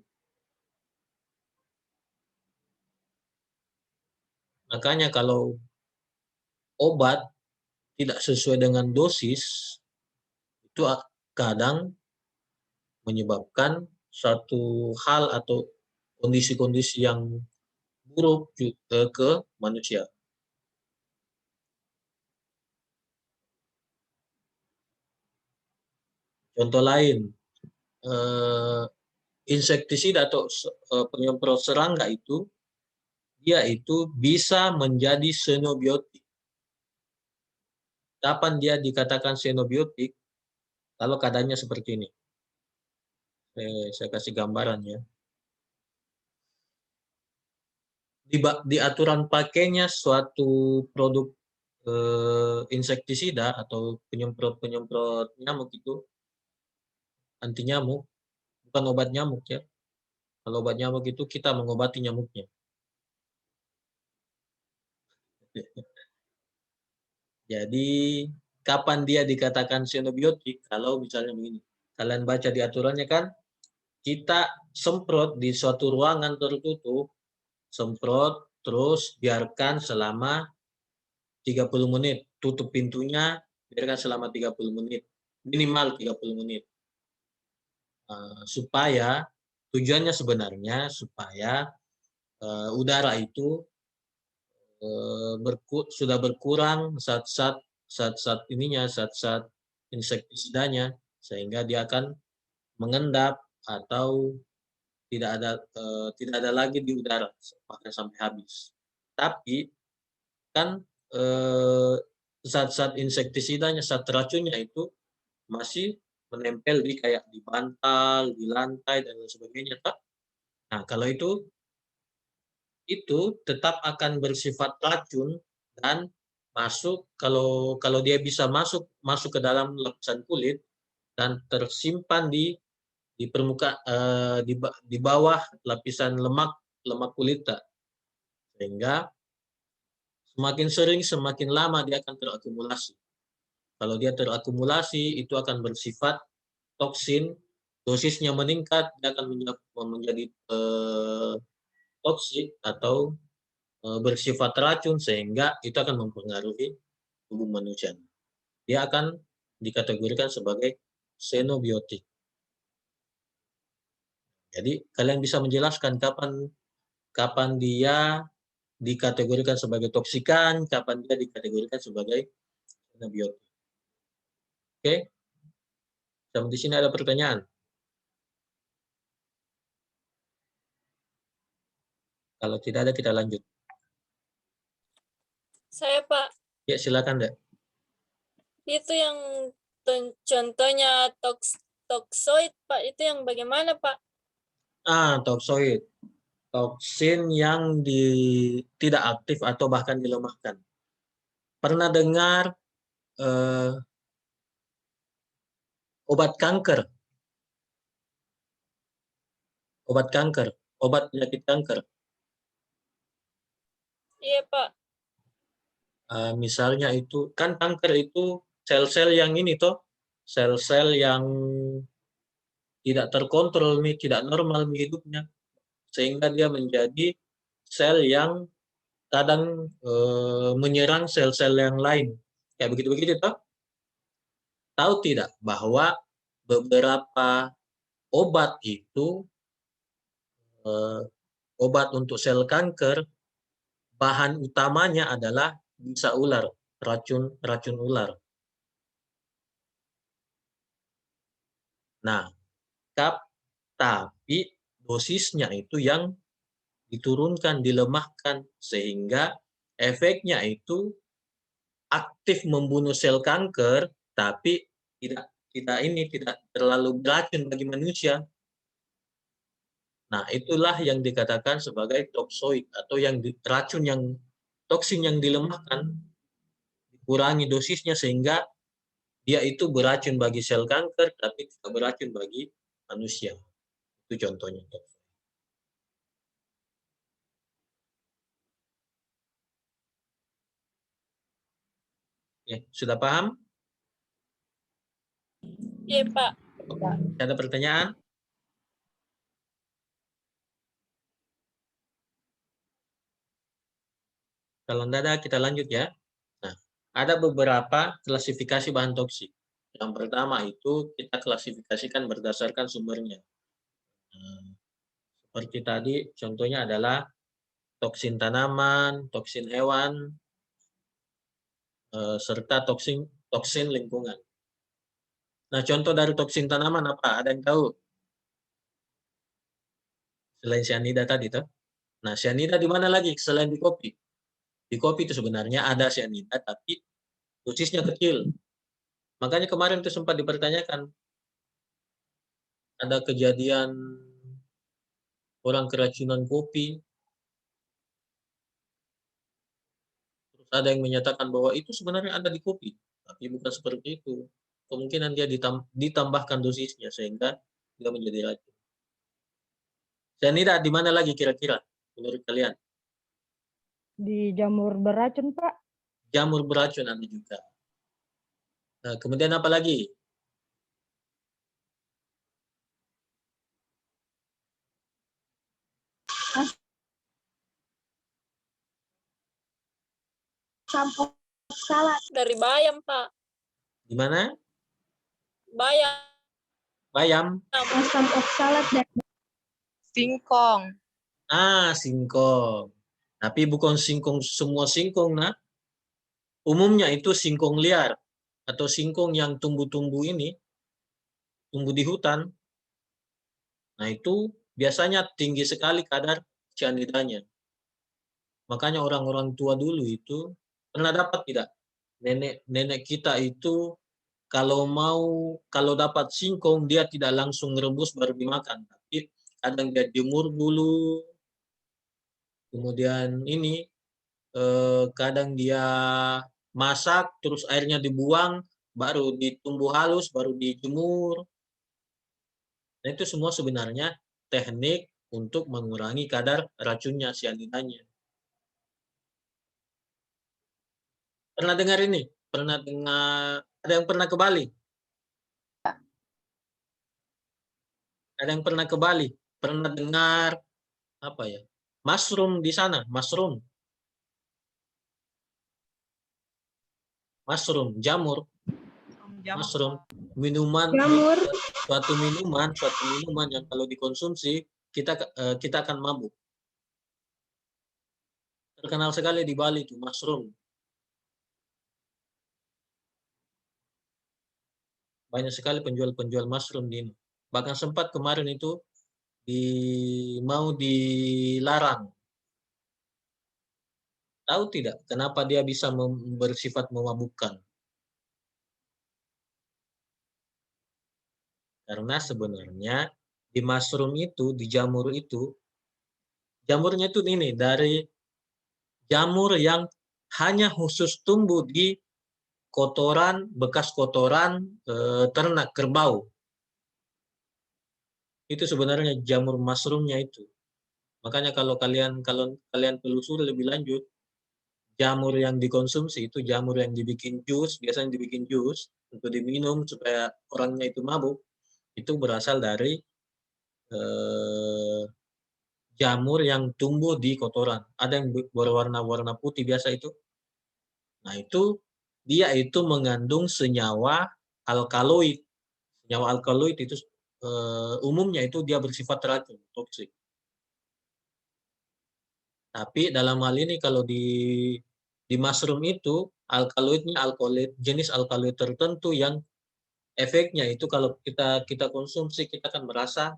S1: Makanya kalau obat tidak sesuai dengan dosis, itu kadang menyebabkan suatu hal atau kondisi-kondisi yang buruk ke manusia. Contoh lain, insektisida atau penyemprot serangga itu, dia itu bisa menjadi xenobiotik. Kapan dia dikatakan xenobiotik? Kalau keadaannya seperti ini. Saya kasih gambaran ya. Di aturan pakainya suatu produk insektisida atau penyemprot nyamuk itu, anti nyamuk, bukan obat nyamuk ya. Kalau obat nyamuk itu kita mengobati nyamuknya. Jadi kapan dia dikatakan xenobiotik? Kalau misalnya begini, kalian baca di aturannya kan, kita semprot di suatu ruangan tertutup, semprot terus biarkan selama 30 menit, tutup pintunya, biarkan selama 30 menit, minimal 30 menit. Supaya tujuannya sebenarnya supaya udara itu sudah berkurang zat-zat insektisidanya, sehingga dia akan mengendap atau tidak ada lagi di udara sampai habis. Tapi kan zat-zat insektisidanya, zat racunnya itu masih menempel di kayak di bantal, di lantai dan lain sebagainya. Nah, kalau itu tetap akan bersifat racun dan masuk, kalau dia bisa masuk ke dalam lapisan kulit dan tersimpan di di bawah lapisan lemak kulit, sehingga semakin sering semakin lama dia akan terakumulasi Kalau dia terakumulasi, itu akan bersifat toksin, dosisnya meningkat, dia akan menjadi toksik atau bersifat racun, sehingga itu akan mempengaruhi tubuh manusia. Dia akan dikategorikan sebagai xenobiotik. Jadi kalian bisa menjelaskan kapan dia dikategorikan sebagai toksikan, kapan dia dikategorikan sebagai xenobiotik. Oke? Sampai di sini ada pertanyaan? Kalau tidak ada, kita lanjut.
S3: Saya Pak,
S1: Ya, silakan, Dek.
S3: itu yang contohnya toksoid Pak, itu yang bagaimana Pak?
S1: Toksoid. Toksin yang tidak aktif atau bahkan dilemahkan. Pernah dengar obat kanker? Obat kanker, obat penyakit kanker.
S3: Iya Pak.
S1: Misalnya itu, kan kanker itu sel-sel yang ini toh, sel-sel yang tidak terkontrol nih, tidak normal nih hidupnya, sehingga dia menjadi sel yang kadang menyerang sel-sel yang lain. Kayak begitu-begitu toh. Tahu tidak bahwa beberapa obat itu, obat untuk sel kanker, bahan utamanya adalah bisa ular, racun ular. Nah, tapi dosisnya itu yang diturunkan, dilemahkan, sehingga efeknya itu aktif membunuh sel kanker, tapi tidak terlalu beracun bagi manusia. Nah, itulah yang dikatakan sebagai toksoid, atau toksin yang dilemahkan, dikurangi dosisnya sehingga dia itu beracun bagi sel kanker, tapi tidak beracun bagi manusia. Itu contohnya. Ya, sudah paham?
S3: Iya Pak.
S1: Ada pertanyaan? Kalau tidak ada, kita lanjut ya. Nah, ada beberapa klasifikasi bahan toksik. Yang pertama itu kita klasifikasikan berdasarkan sumbernya. Seperti tadi, contohnya adalah toksin tanaman, toksin hewan, serta toksin lingkungan. Nah, contoh dari toksin tanaman apa? Ada yang tahu? Selain cyanida tadi, toh? Nah, cyanida di mana lagi selain di kopi? Di kopi itu sebenarnya ada cyanida, tapi dosisnya kecil. Makanya kemarin itu sempat dipertanyakan, ada kejadian orang keracunan kopi, terus ada yang menyatakan bahwa itu sebenarnya ada di kopi, tapi bukan seperti itu. Kemungkinan dia ditambahkan dosisnya sehingga dia menjadi racun. Cyanida di mana lagi kira-kira menurut kalian?
S2: Di jamur beracun, Pak.
S1: Jamur beracun ada juga. Nah, kemudian apa lagi?
S5: Sampo salad.
S3: Dari bayam Pak.
S1: Di mana?
S3: Bayam.
S1: Bayam.
S5: Asam oksalat dan
S4: Singkong.
S1: Singkong. Tapi bukan semua singkong, nah. Umumnya itu singkong liar atau singkong yang tumbuh-tumbuh ini, tumbuh di hutan. Nah, itu biasanya tinggi sekali kadar cyanidanya. Makanya orang-orang tua dulu itu pernah dapat tidak? Nenek kita itu kalau dapat singkong dia tidak langsung rebus baru dimakan, tapi kadang dia jemur dulu. Kemudian ini kadang dia masak terus airnya dibuang, baru ditumbuh halus, baru dijemur. Nah, itu semua sebenarnya teknik untuk mengurangi kadar racunnya, cyanidanya. Pernah dengar ini? Pernah dengar Ada yang pernah ke Bali? Ada yang pernah ke Bali? Pernah dengar apa ya? Mushroom di sana, mushroom, jamur, mushroom, minuman,
S5: Jamur.
S1: suatu minuman yang kalau dikonsumsi kita akan mabuk. Terkenal sekali di Bali itu mushroom. Banyak sekali penjual-penjual mushroom di ini. Bahkan sempat kemarin itu mau dilarang. Tahu tidak kenapa dia bisa bersifat memabukkan? Karena sebenarnya di mushroom itu, di jamur itu, jamurnya itu ini dari jamur yang hanya khusus tumbuh di kotoran, bekas kotoran ternak kerbau. Itu sebenarnya jamur mushroomnya itu. Makanya kalau kalian telusuri lebih lanjut, jamur yang dikonsumsi itu jamur yang dibikin jus, biasanya dibikin jus untuk diminum supaya orangnya itu mabuk, itu berasal dari jamur yang tumbuh di kotoran. Ada yang berwarna-warna putih biasa itu. Nah itu dia itu mengandung senyawa alkaloid. Senyawa alkaloid itu umumnya itu dia bersifat racun, toksik. Tapi dalam hal ini kalau di mushroom itu alkaloidnya jenis alkaloid tertentu yang efeknya itu kalau kita konsumsi kita akan merasa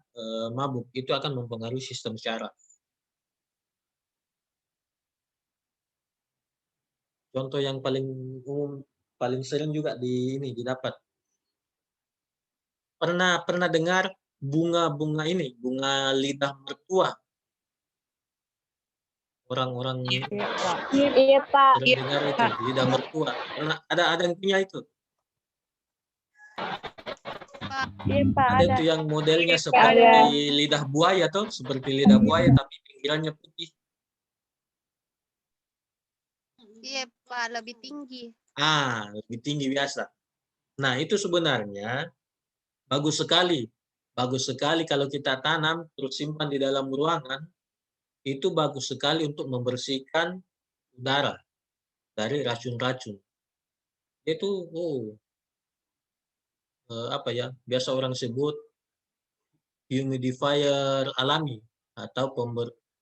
S1: mabuk. Itu akan mempengaruhi sistem syaraf. Contoh yang paling umum, paling sering juga didapat. Pernah dengar bunga ini, bunga lidah mertua? Orang-orang
S2: Iya, Pak.
S1: sering dengar itu, lidah mertua. Ada yang punya itu?
S2: Iya, Pak,
S1: Ada
S2: ada.
S1: itu yang modelnya seperti lidah buaya tuh, seperti lidah buaya tapi pinggirannya putih.
S6: Iya, Pak, lebih tinggi.
S1: Lebih tinggi biasa. Nah, itu sebenarnya bagus sekali. Bagus sekali kalau kita tanam terus simpan di dalam ruangan. Itu bagus sekali untuk membersihkan udara dari racun-racun. Itu apa ya? Biasa orang sebut humidifier alami atau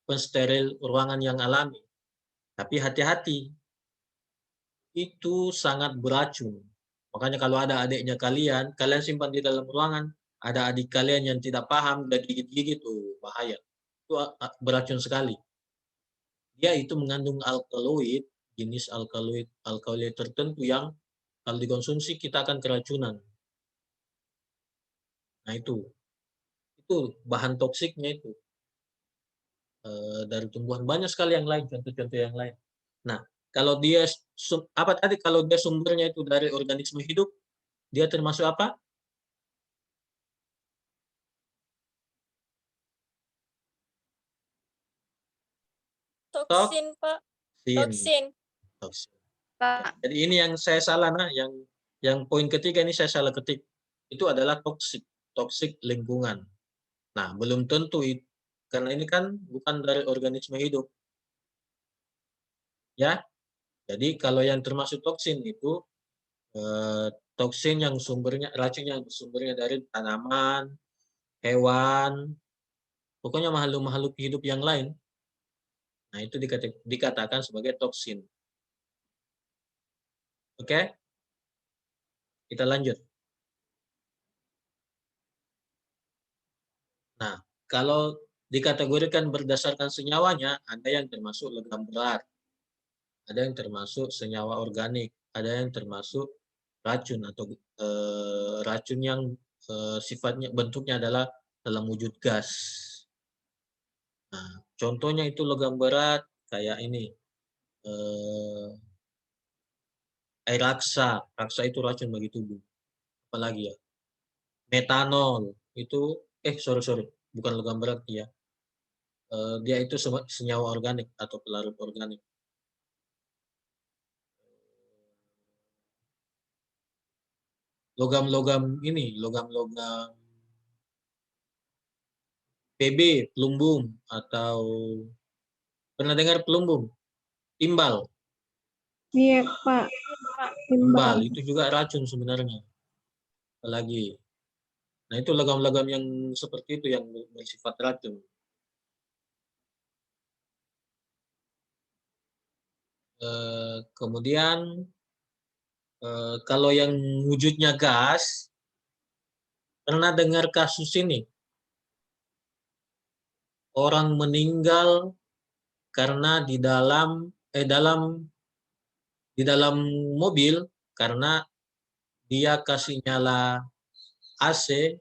S1: pensteril ruangan yang alami. Tapi hati-hati, itu sangat beracun. Makanya kalau ada adiknya kalian simpan di dalam ruangan, ada adik kalian yang tidak paham, udah gigit-gigit, bahaya. Itu beracun sekali. Dia itu mengandung alkaloid, jenis alkaloid tertentu yang kalau dikonsumsi kita akan keracunan. Nah itu bahan toksiknya itu. Dari tumbuhan banyak sekali yang lain, contoh-contoh yang lain. Nah, kalau dia kalau dia sumbernya itu dari organisme hidup, dia termasuk apa?
S3: Toksin, Pak. Toksin.
S1: Jadi ini yang saya salah, yang poin ketiga ini saya salah ketik. Itu adalah toksik lingkungan. Nah, belum tentu karena ini kan bukan dari organisme hidup. Ya. Jadi kalau yang termasuk toksin itu toksin yang racun yang sumbernya dari tanaman, hewan, pokoknya makhluk-makhluk hidup yang lain. Nah, itu dikatakan sebagai toksin. Oke? Kita lanjut. Nah, kalau dikategorikan berdasarkan senyawanya, ada yang termasuk logam berat, ada yang termasuk senyawa organik, ada yang termasuk racun atau racun yang sifatnya bentuknya adalah dalam wujud gas. Nah, contohnya itu logam berat kayak ini, air raksa. Raksa itu racun bagi tubuh. Apalagi ya, metanol itu, sorry, bukan logam berat ya. Dia itu senyawa organik atau pelarut organik. logam-logam ini, logam-logam PB, pelumbung, atau pernah dengar pelumbung? Timbal.
S5: Iya, Pak.
S1: Timbal itu juga racun sebenarnya. Apalagi. Nah, itu logam-logam yang seperti itu yang bersifat racun. Kemudian kalau yang wujudnya gas, pernah dengar kasus ini? Orang meninggal karena di dalam mobil karena dia kasih nyala AC,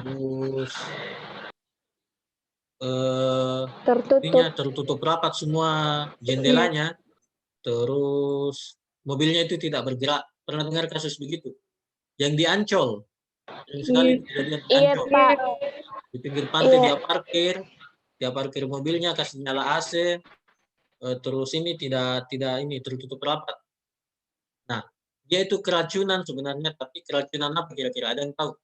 S1: terus ininya tertutup rapat semua jendelanya, terus mobilnya itu tidak bergerak. Pernah dengar kasus begitu? Yang di Ancol, sering sekali kejadian di
S2: Iya,
S1: Ancol.
S2: Pak.
S1: Di pinggir pantai
S2: Iya.
S1: dia parkir mobilnya, kasih nyala AC, terus ini tidak ini tertutup rapat. Nah, dia itu keracunan sebenarnya, tapi keracunan apa kira-kira? Ada yang tahu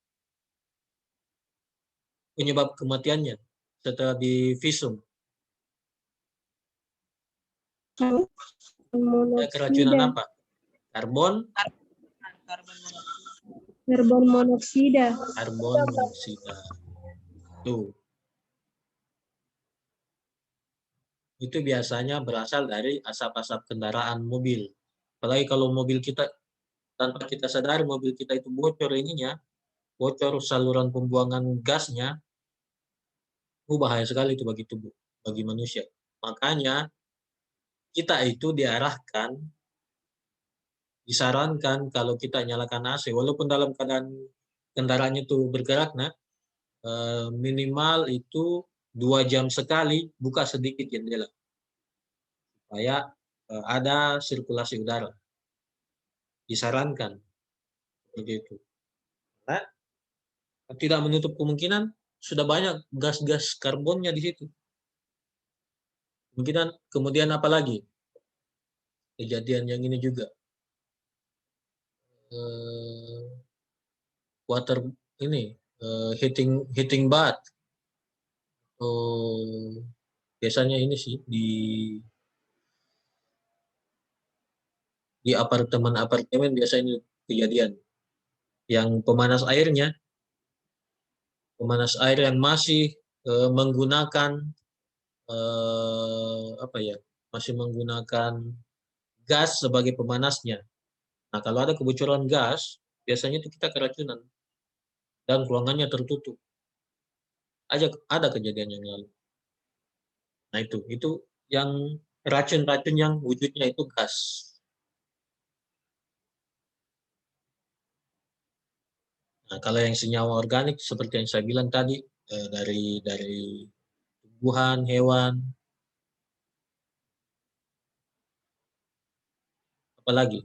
S1: penyebab kematiannya setelah di visum? Ada keracunan
S5: Monoksida.
S1: apa? Karbon
S5: Karbon monoksida.
S1: monoksida. Tuh. Itu biasanya berasal dari asap-asap kendaraan mobil. Apalagi kalau mobil kita, tanpa kita sadari mobil kita itu bocor ininya, bocor saluran pembuangan gasnya, bahaya sekali itu bagi tubuh, bagi manusia. Makanya kita itu disarankan kalau kita nyalakan AC, walaupun dalam keadaan kendaraannya itu bergerak, minimal itu 2 jam sekali buka sedikit jendela supaya ada sirkulasi udara. Disarankan seperti itu. Nah, tidak menutup kemungkinan sudah banyak gas-gas karbonnya di situ. Kemudian apa lagi? Kejadian yang ini juga. Water ini heating bath. Biasanya ini sih di apartemen biasanya kejadian yang pemanas air yang masih menggunakan masih menggunakan gas sebagai pemanasnya. Nah, kalau ada kebocoran gas, biasanya itu kita keracunan dan ruangannya tertutup. Ada kejadian yang lalu. Nah, itu yang racun-racun yang wujudnya itu gas. Nah, kalau yang senyawa organik seperti yang saya bilang tadi, dari tumbuhan, hewan, apalagi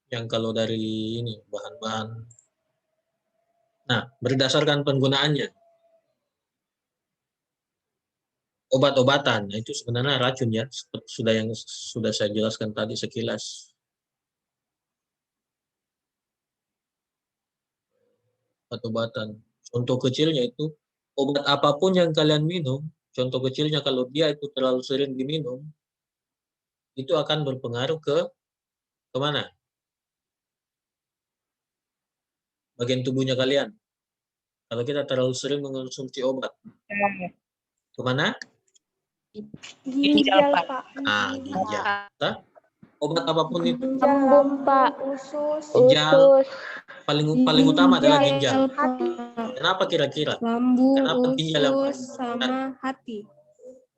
S1: yang kalau dari ini bahan-bahan. Nah, berdasarkan penggunaannya, obat-obatan, nah itu sebenarnya racun ya, sudah saya jelaskan tadi sekilas. Obat-obatan. Contoh kecilnya itu obat apapun yang kalian minum, contoh kecilnya kalau dia itu terlalu sering diminum, itu akan berpengaruh kemana? Bagian tubuhnya kalian. Kalau kita terlalu sering mengonsumsi obat, kemana?
S5: Ginjal, Pak.
S1: Ginjal. Obat apapun itu.
S2: Lambung, Pak.
S1: Ginjal.
S2: Usus.
S1: Paling utama adalah ginjal.
S5: Hati.
S1: Kenapa kira-kira?
S5: Lambung,
S1: Kenapa ginjal yang paling
S5: usus, sama hati.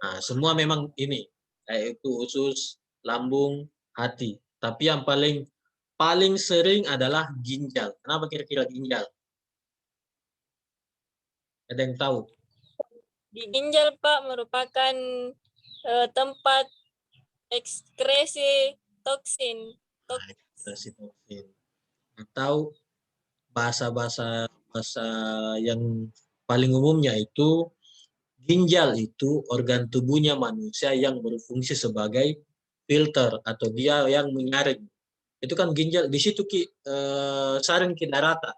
S1: Nah, semua memang ini, yaitu usus, lambung, hati. Tapi yang paling sering adalah ginjal. Kenapa kira-kira ginjal? Ada yang tahu?
S3: Di ginjal, Pak, merupakan tempat ekskresi toksin.
S1: Ekskresi toksin. Atau bahasa yang paling umumnya itu, ginjal itu organ tubuhnya manusia yang berfungsi sebagai filter atau dia yang menyaring Itu kan ginjal di situ saring ke darata.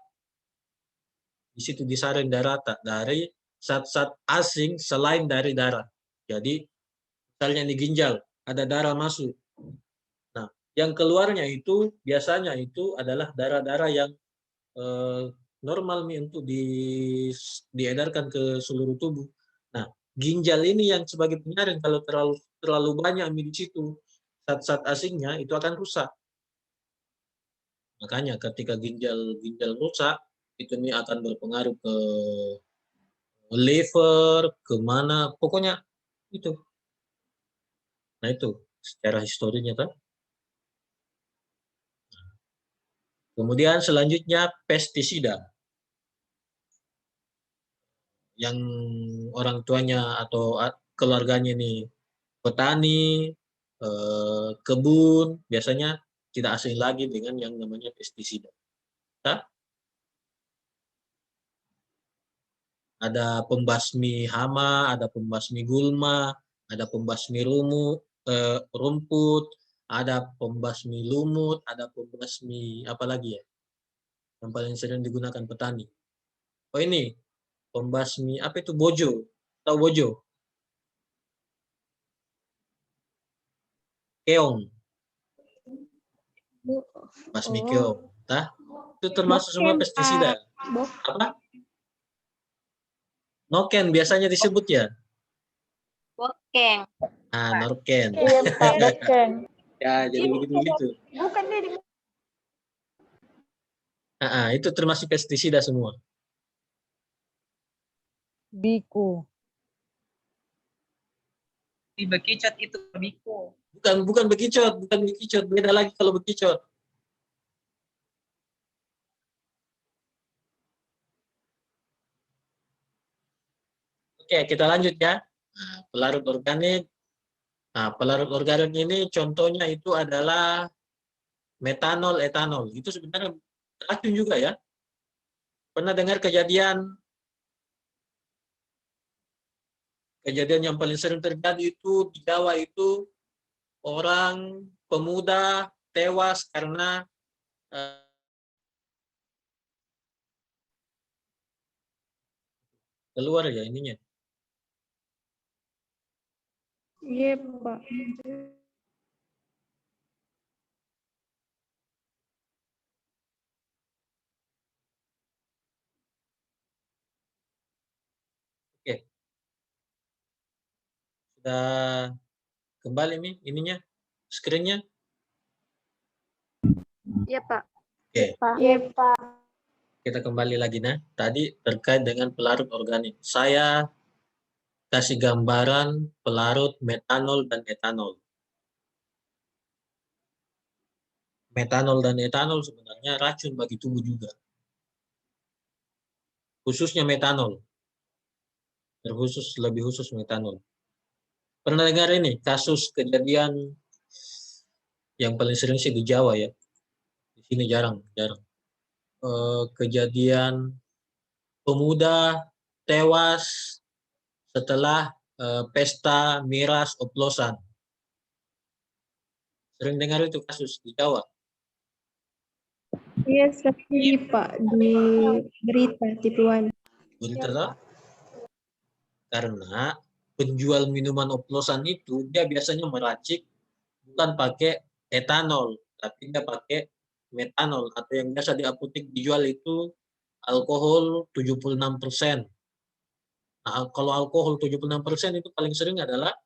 S1: Di situ disaring darata dari zat-zat asing selain dari darah. Jadi misalnya di ginjal ada darah masuk. Nah, yang keluarnya itu biasanya itu adalah darah-darah yang normal nih untuk diedarkan ke seluruh tubuh. Nah, ginjal ini yang sebagai penyaring kalau terlalu banyak di situ zat-zat asingnya itu akan rusak. Makanya ketika ginjal rusak itu nih akan berpengaruh ke liver, kemana, pokoknya itu. Nah itu secara historinya kan. Kemudian selanjutnya pestisida. Yang orang tuanya atau keluarganya ini petani, kebun, biasanya tidak asing lagi dengan yang namanya pestisida. Nah, ada pembasmi hama, ada pembasmi gulma, ada pembasmi rumput, ada pembasmi lumut, ada pembasmi apa lagi ya? Yang paling sering digunakan petani. Oh ini, pembasmi apa itu bojo? Tahu bojo? Keong. Basmi keong. Tah? Itu termasuk semua pestisida. Apa? Noken biasanya disebut ya?
S6: Bokeng.
S1: Nah, norken.
S2: Iya Pak, Noken.
S1: Ya, jadi begitu-begitu.
S2: Bukan dia.
S1: Itu termasuk pestisida semua.
S2: Biku.
S4: Di bekicot itu biku.
S1: Bukan bekicot, beda lagi kalau bekicot. Oke, kita lanjut ya. Pelarut organik. Nah, pelarut organik ini contohnya itu adalah metanol, etanol. Itu sebenarnya racun juga ya. Pernah dengar kejadian yang paling sering terjadi itu di Jawa itu orang pemuda tewas karena keluar ya ininya.
S5: Iya, Pak.
S1: Oke. Sudah kembali nih ininya, screen-nya.
S6: Iya, Pak.
S1: Oke.
S2: Iya Pak.
S1: Kita kembali lagi nah. Tadi terkait dengan pelarut organik. Saya kasih gambaran pelarut metanol dan etanol. Metanol dan etanol sebenarnya racun bagi tubuh juga. Khususnya metanol. Lebih khusus metanol. Pernah dengar ini kasus kejadian yang paling sering sih di Jawa ya. Di sini jarang. Kejadian pemuda tewas setelah pesta miras oplosan. Sering dengar itu kasus di Jawa.
S5: Iya, sering Pak di berita TV1.
S1: Berita tak? Karena penjual minuman oplosan itu dia biasanya meracik bukan pakai etanol, tapi dia pakai metanol atau yang biasa di apotek dijual itu alkohol 76%. Nah, kalau alkohol 76% itu paling sering adalah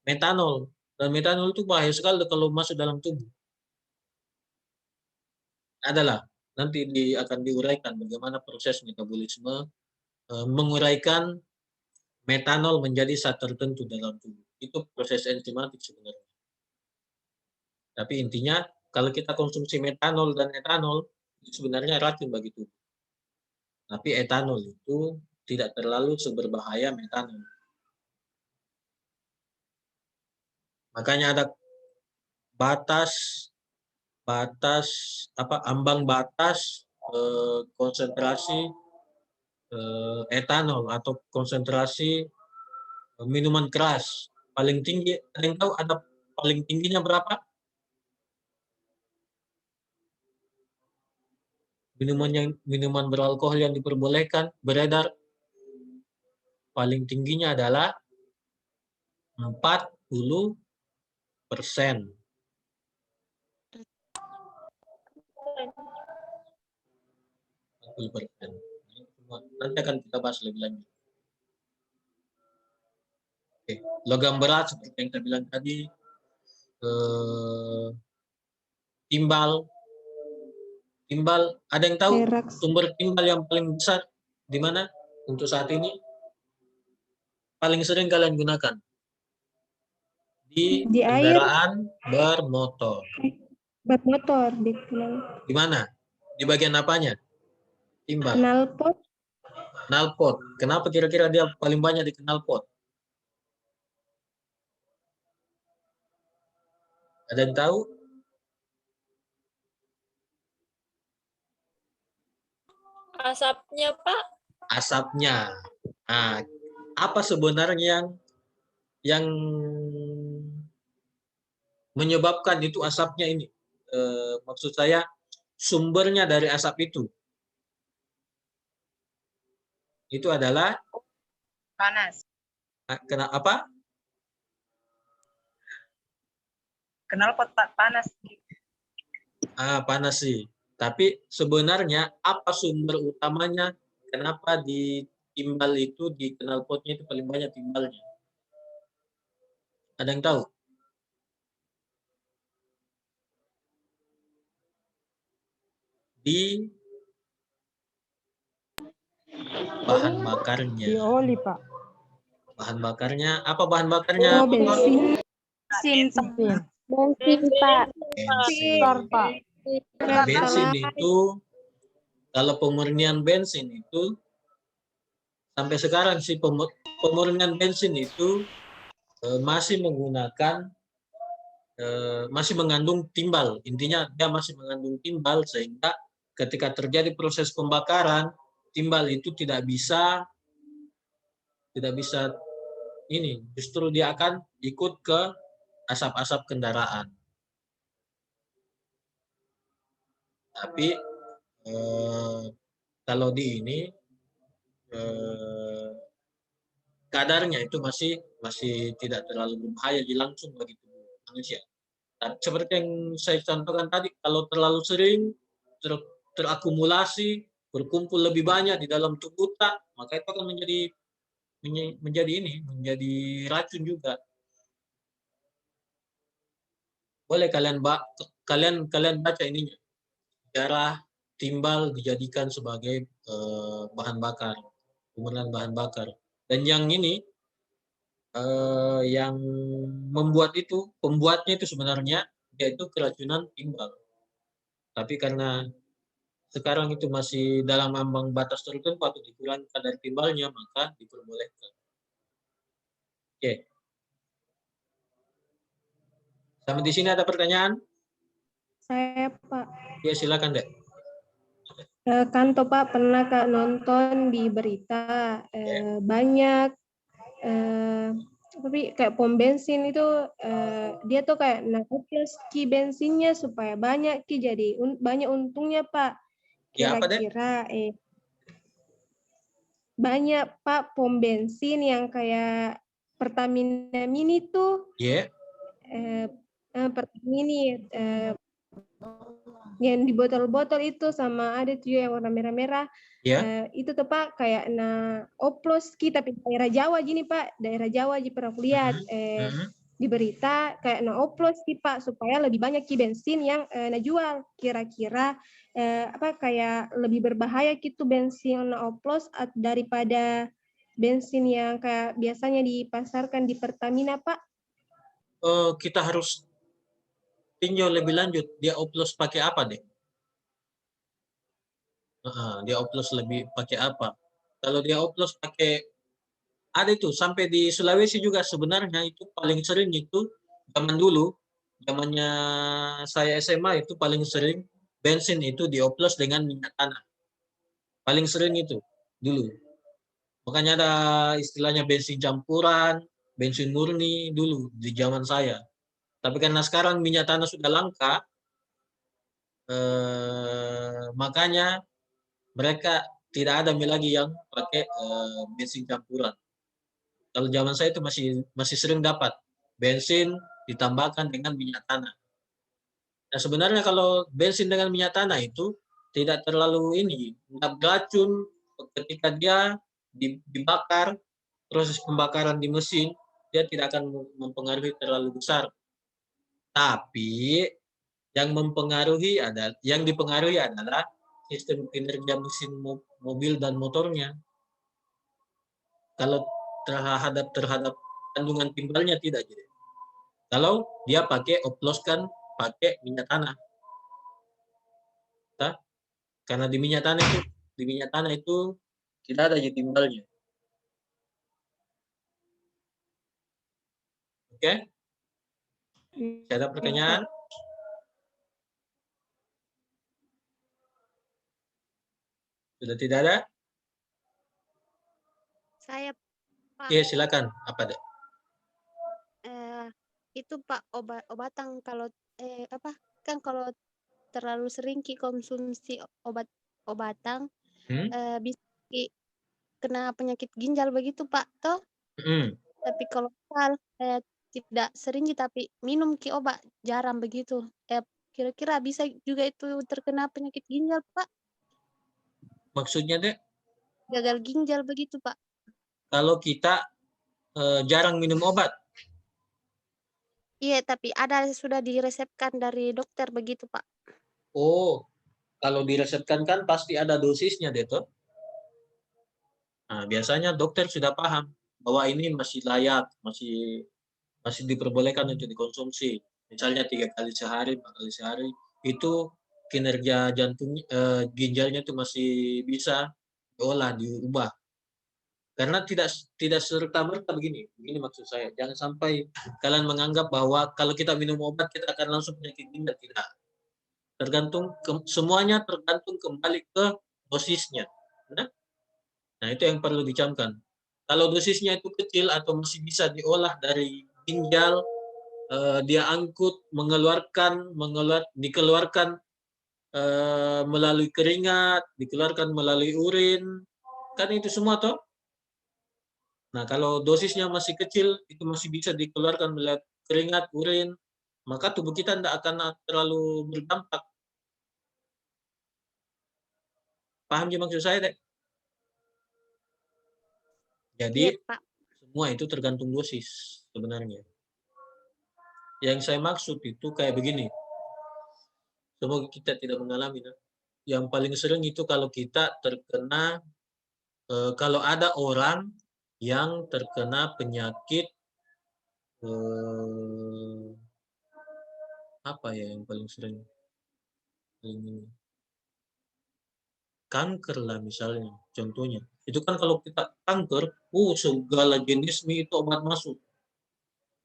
S1: metanol. Dan metanol itu bahaya sekali kalau masuk dalam tubuh. Adalah nanti akan diuraikan bagaimana proses metabolisme menguraikan metanol menjadi zat tertentu dalam tubuh. Itu proses enzimatik sebenarnya. Tapi intinya kalau kita konsumsi metanol dan etanol itu sebenarnya racun bagi tubuh. Tapi etanol itu tidak terlalu seberbahaya metanol. Makanya ada ambang batas konsentrasi etanol atau konsentrasi minuman keras paling tinggi. Ada yang tahu ada paling tingginya berapa? minuman beralkohol yang diperbolehkan beredar paling tingginya adalah 40%. Nanti akan kita bahas lebih lanjut. Oke. Logam berat seperti yang saya bilang tadi, timbal. Ada yang tahu
S5: Perak.
S1: sumber timbal yang paling besar di mana untuk saat ini? Paling sering kalian gunakan? Di
S5: air,
S1: kendaraan bermotor.
S5: bermotor, di
S1: Di mana? Di bagian apanya? Timbal.
S5: knalpot,
S1: Knalpot. Kenapa kira-kira dia paling banyak di knalpot? Ada yang tahu?
S3: Asapnya, Pak.
S1: Asapnya. Nah, apa sebenarnya yang menyebabkan itu asapnya ini? Maksud saya sumbernya dari asap itu adalah
S4: Panas.
S1: apa?
S4: Knalpot Pak, panas.
S1: Panas sih. Tapi sebenarnya apa sumber utamanya? Kenapa di timbal itu, di knalpotnya itu paling banyak timbalnya? Ada yang tahu? Di bahan bakarnya.
S2: Di oli, Pak.
S1: Bahan bakarnya, apa bahan bakarnya?
S5: oh bensin,
S2: Bensin.
S6: Bensin, Pak.
S2: Bensin, Pak.
S1: Bensin itu, kalau pemurnian bensin itu, sampai sekarang sih pemurnian bensin itu masih menggunakan, masih mengandung timbal. Intinya dia masih mengandung timbal sehingga ketika terjadi proses pembakaran, timbal itu tidak bisa ini, justru dia akan ikut ke asap-asap kendaraan. Tapi kalau di ini kadarnya itu masih tidak terlalu berbahaya langsung bagi tubuh manusia. Dan seperti yang saya contohkan tadi, kalau terlalu sering terakumulasi, berkumpul lebih banyak di dalam tubuh kita, maka itu akan menjadi racun juga. Boleh kalian baca ininya, sejarah timbal dijadikan sebagai bahan bakar, penggunaan bahan bakar. Dan yang ini yang pembuatnya itu sebenarnya yaitu keracunan timbal. Tapi karena sekarang itu masih dalam ambang batas tertentu atau dikurangi kadar timbalnya, maka diperbolehkan. Oke. Sampai di sini ada pertanyaan?
S5: saya Pak.
S1: Ya, silakan, Dek.
S5: Kan toh Pak pernah Kak nonton di berita banyak tapi kayak pom bensin itu dia tuh kayak nakuplas ki bensinnya supaya banyak ki jadi banyak untungnya Pak.
S1: Ya, apa, Dek?
S5: Kira-kira banyak Pak pom bensin yang kayak Pertamina Mini tuh
S1: Ya.
S5: Pertamini yang di botol-botol itu sama ada tuh yang warna merah-merah.
S1: Ya.
S5: Itu tuh Pak kayak oplos kita tapi daerah Jawa gini Pak, daerah Jawa ji pernah aku lihat di berita kayak oplos ki Pak supaya lebih banyak ki bensin yang jual. Kira-kira apa kayak lebih berbahaya gitu bensin oplos daripada bensin yang kayak biasanya dipasarkan di Pertamina Pak?
S1: Kita harus tinjau lebih lanjut, dia oplos pakai apa, Dek? Dia oplos lebih pakai apa? Kalau dia oplos pakai, ada itu sampai di Sulawesi juga sebenarnya itu paling sering itu zaman dulu, zamannya saya SMA itu paling sering bensin itu dioplos dengan minyak tanah. Paling sering itu dulu. Makanya ada istilahnya bensin campuran, bensin murni dulu di zaman saya. Tapi karena sekarang minyak tanah sudah langka, makanya mereka tidak ada lagi yang pakai bensin campuran. Kalau zaman saya itu masih sering dapat bensin ditambahkan dengan minyak tanah. Nah, sebenarnya kalau bensin dengan minyak tanah itu tidak terlalu tidak beracun ketika dia dibakar, proses pembakaran di mesin, dia tidak akan mempengaruhi terlalu besar. Tapi yang dipengaruhi adalah sistem kinerja mesin mobil dan motornya. Kalau terhadap kandungan timbalnya tidak jadi. Kalau dia oploskan pakai minyak tanah. Karena di minyak tanah itu tidak ada timbalnya. Oke? Ada pertanyaan? Sudah tidak ada?
S6: Saya, Pak.
S1: Iya, silakan. Apa, Dek?
S6: Itu Pak obatan kalau kan kalau terlalu sering konsumsi obatan bisa kena penyakit ginjal begitu Pak toh. Tapi kalau tidak sering tapi minum obat jarang begitu. Kira-kira bisa juga itu terkena penyakit ginjal Pak?
S1: Maksudnya, Dek?
S6: Gagal ginjal begitu Pak.
S1: Kalau kita jarang minum obat.
S6: Iya, tapi ada sudah diresepkan dari dokter begitu Pak.
S1: Oh, kalau diresepkan kan pasti ada dosisnya, Dek. Nah, biasanya dokter sudah paham bahwa ini masih layak, masih diperbolehkan untuk dikonsumsi. Misalnya 3 kali sehari, 4 kali sehari, itu kinerja ginjalnya itu masih bisa diolah, diubah. Karena tidak serta-merta begini maksud saya. Jangan sampai kalian menganggap bahwa kalau kita minum obat kita akan langsung penyakit ginjal. Tidak. Semuanya tergantung kembali ke dosisnya. Nah, itu yang perlu dicamkan. Kalau dosisnya itu kecil atau masih bisa diolah dari ginjal, dia angkut, dikeluarkan melalui keringat, dikeluarkan melalui urin, kan itu semua toh. Nah, kalau dosisnya masih kecil, itu masih bisa dikeluarkan melalui keringat, urin, maka tubuh kita tidak akan terlalu berdampak. Paham ya maksud saya, Dek? Jadi,
S6: Pak.
S1: semua itu tergantung dosis sebenarnya. Yang saya maksud itu kayak begini. Semoga kita tidak mengalami. Yang paling sering itu kalau kita terkena, kalau ada orang yang terkena penyakit, apa ya yang paling sering? Kanker lah misalnya, contohnya. Itu kan kalau kita kanker, segala jenis mie itu obat masuk.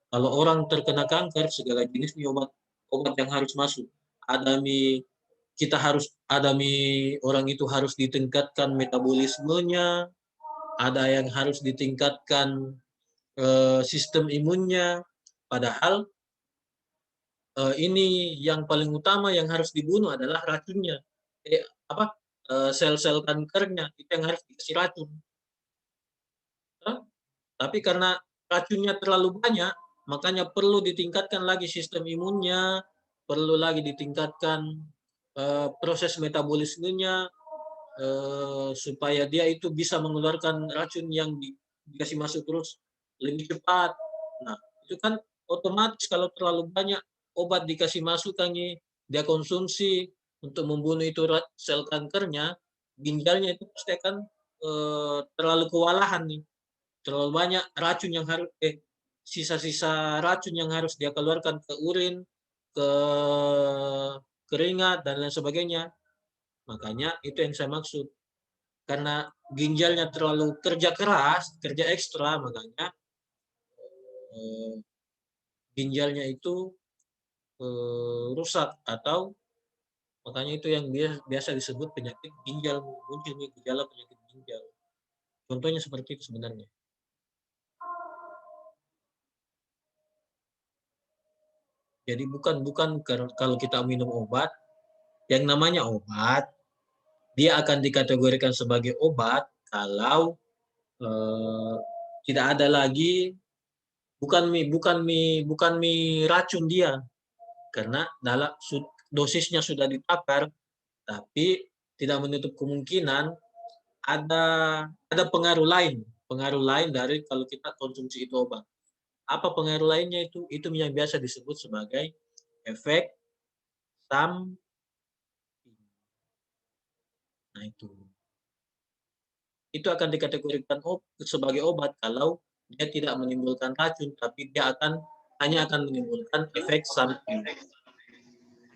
S1: Kalau orang terkena kanker, segala jenis mie obat yang harus masuk. Ada orang itu harus ditingkatkan metabolismenya, ada yang harus ditingkatkan sistem imunnya. Padahal ini yang paling utama yang harus dibunuh adalah racunnya. Sel-sel kankernya itu yang harus dikasih racun. Tapi karena racunnya terlalu banyak, makanya perlu ditingkatkan lagi sistem imunnya, perlu lagi ditingkatkan proses metabolismenya supaya dia itu bisa mengeluarkan racun yang dikasih masuk terus lebih cepat. Nah, itu kan otomatis kalau terlalu banyak obat dikasih masuk dia konsumsi untuk membunuh itu sel kankernya, ginjalnya itu pasti akan terlalu kewalahan nih. Terlalu banyak racun yang harus sisa-sisa racun yang harus dia keluarkan ke urin, ke keringat dan lain sebagainya. Makanya itu yang saya maksud. Karena ginjalnya terlalu kerja keras, kerja ekstra, makanya ginjalnya itu rusak atau makanya itu yang biasa disebut penyakit ginjal, munculnya gejala penyakit ginjal. Contohnya seperti itu sebenarnya. Jadi bukan kalau kita minum obat, yang namanya obat dia akan dikategorikan sebagai obat kalau tidak ada lagi, bukan mie racun dia, karena dalam dosisnya sudah ditakar, tapi tidak menutup kemungkinan ada pengaruh lain dari kalau kita konsumsi itu obat. Apa pengaruh lainnya itu? Itu yang biasa disebut sebagai efek samping. Nah itu akan dikategorikan sebagai obat kalau dia tidak menimbulkan racun, tapi dia hanya akan menimbulkan efek samping.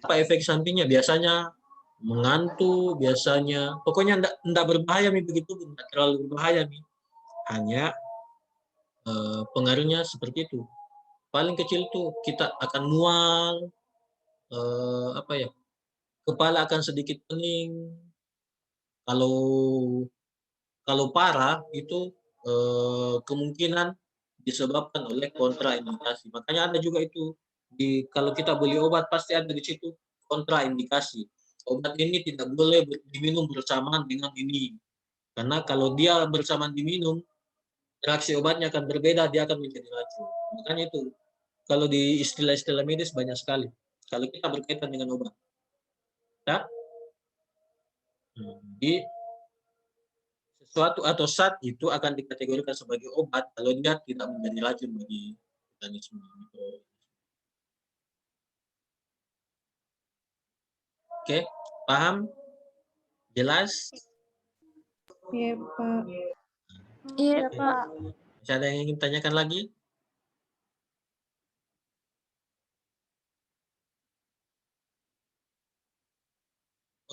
S1: Apa efek sampingnya? Biasanya mengantuk, biasanya pokoknya enggak berbahaya begitu, enggak terlalu berbahaya hanya pengaruhnya seperti itu. Paling kecil tuh kita akan mual, kepala akan sedikit pening. Kalau parah itu kemungkinan disebabkan oleh kontraindikasi. Makanya ada juga itu kalau kita beli obat pasti ada di situ kontraindikasi. Obat ini tidak boleh diminum bersamaan dengan ini. Karena kalau dia bersamaan diminum, reaksi obatnya akan berbeda, dia akan menjadi racun. Makanya itu, kalau di istilah-istilah medis banyak sekali. Kalau kita berkaitan dengan obat. Ya? Jadi, sesuatu atau zat itu akan dikategorikan sebagai obat kalau dia tidak menjadi racun bagi organisme. Oke, paham? Jelas?
S5: Iya, Pak.
S6: Iya, Pak.
S1: Masih ada yang ingin tanyakan lagi?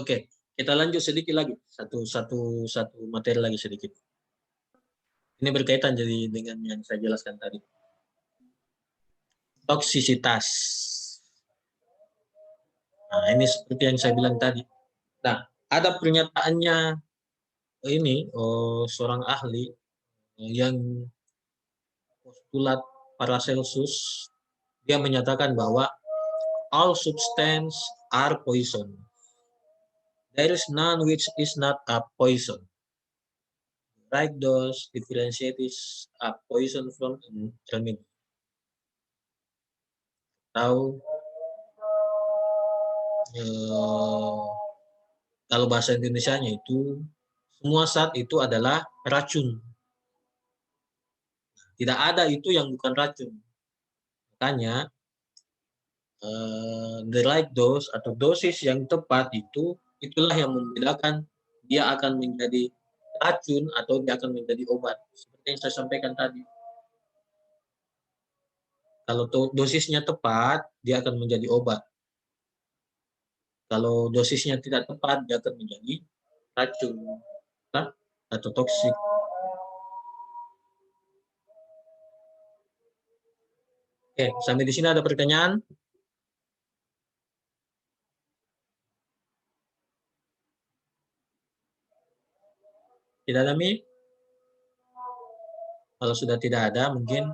S1: Oke, kita lanjut sedikit lagi. Satu materi lagi sedikit. Ini berkaitan jadi dengan yang saya jelaskan tadi. Toksisitas. Nah, ini seperti yang saya bilang tadi. Nah, ada pernyataannya seorang ahli yang postulat Paracelsus. Dia menyatakan bahwa all substance are poison. There is none which is not a poison. Right dose differentiates a poison from a remedy. Atau kalau bahasa Indonesianya itu semua zat itu adalah racun. Tidak ada itu yang bukan racun. Makanya the right dose atau dosis yang tepat itulah yang membedakan dia akan menjadi racun atau dia akan menjadi obat. Seperti yang saya sampaikan tadi. Kalau dosisnya tepat, dia akan menjadi obat. Kalau dosisnya tidak tepat, dia akan menjadi racun atau toksik. Oke, sampai di sini ada pertanyaan? Tidak ada, Mi? Kalau sudah tidak ada, mungkin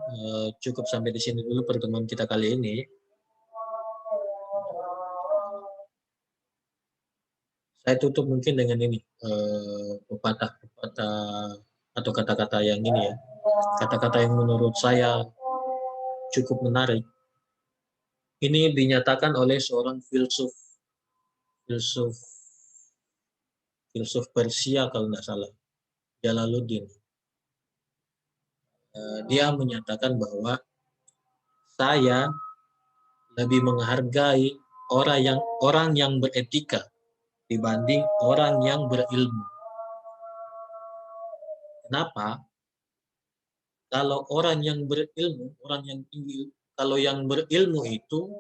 S1: cukup sampai di sini dulu pertemuan kita kali ini. Saya tutup mungkin dengan ini, pepatah atau kata-kata yang ini ya. Kata-kata yang menurut saya cukup menarik. Ini dinyatakan oleh seorang filsuf Persia kalau tidak salah, Jalaluddin. Dia menyatakan bahwa saya lebih menghargai orang yang beretika dibanding orang yang berilmu. Kenapa? Kalau orang yang berilmu, orang yang tinggi, kalau yang berilmu itu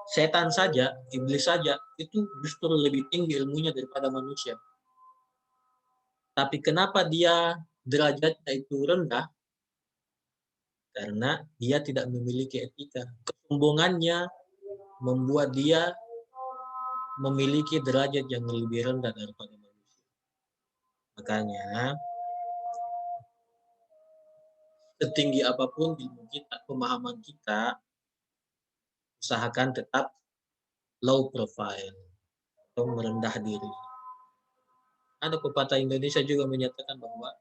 S1: setan saja, iblis saja, itu justru lebih tinggi ilmunya daripada manusia. Tapi kenapa dia derajatnya itu rendah? Karena dia tidak memiliki etika. Kesombongannya membuat dia memiliki derajat yang lebih rendah daripada manusia. Makanya, setinggi apapun ilmu kita, pemahaman kita, usahakan tetap low profile atau merendah diri. ada pepatah Indonesia juga menyatakan bahwa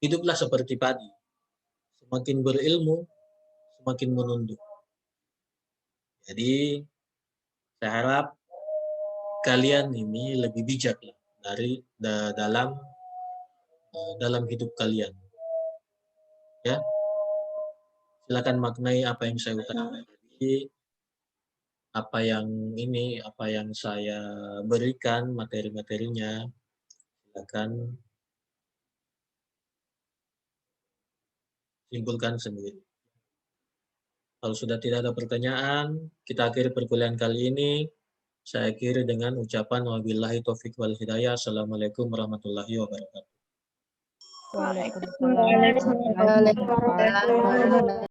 S1: hiduplah seperti padi. Semakin berilmu, semakin menunduk. Jadi, saya harap kalian ini lebih bijak lah dalam hidup kalian. Ya, silakan maknai apa yang saya utarakan tadi, apa yang saya berikan materi-materinya. Silakan simpulkan sendiri. Kalau sudah tidak ada pertanyaan, kita akhiri perkuliahan kali ini. Saya akhiri dengan ucapan wabillahi taufiq wal hidayah. Assalamualaikum warahmatullahi wabarakatuh.
S2: Waalaikumsalam.
S6: Waalaikumsalam.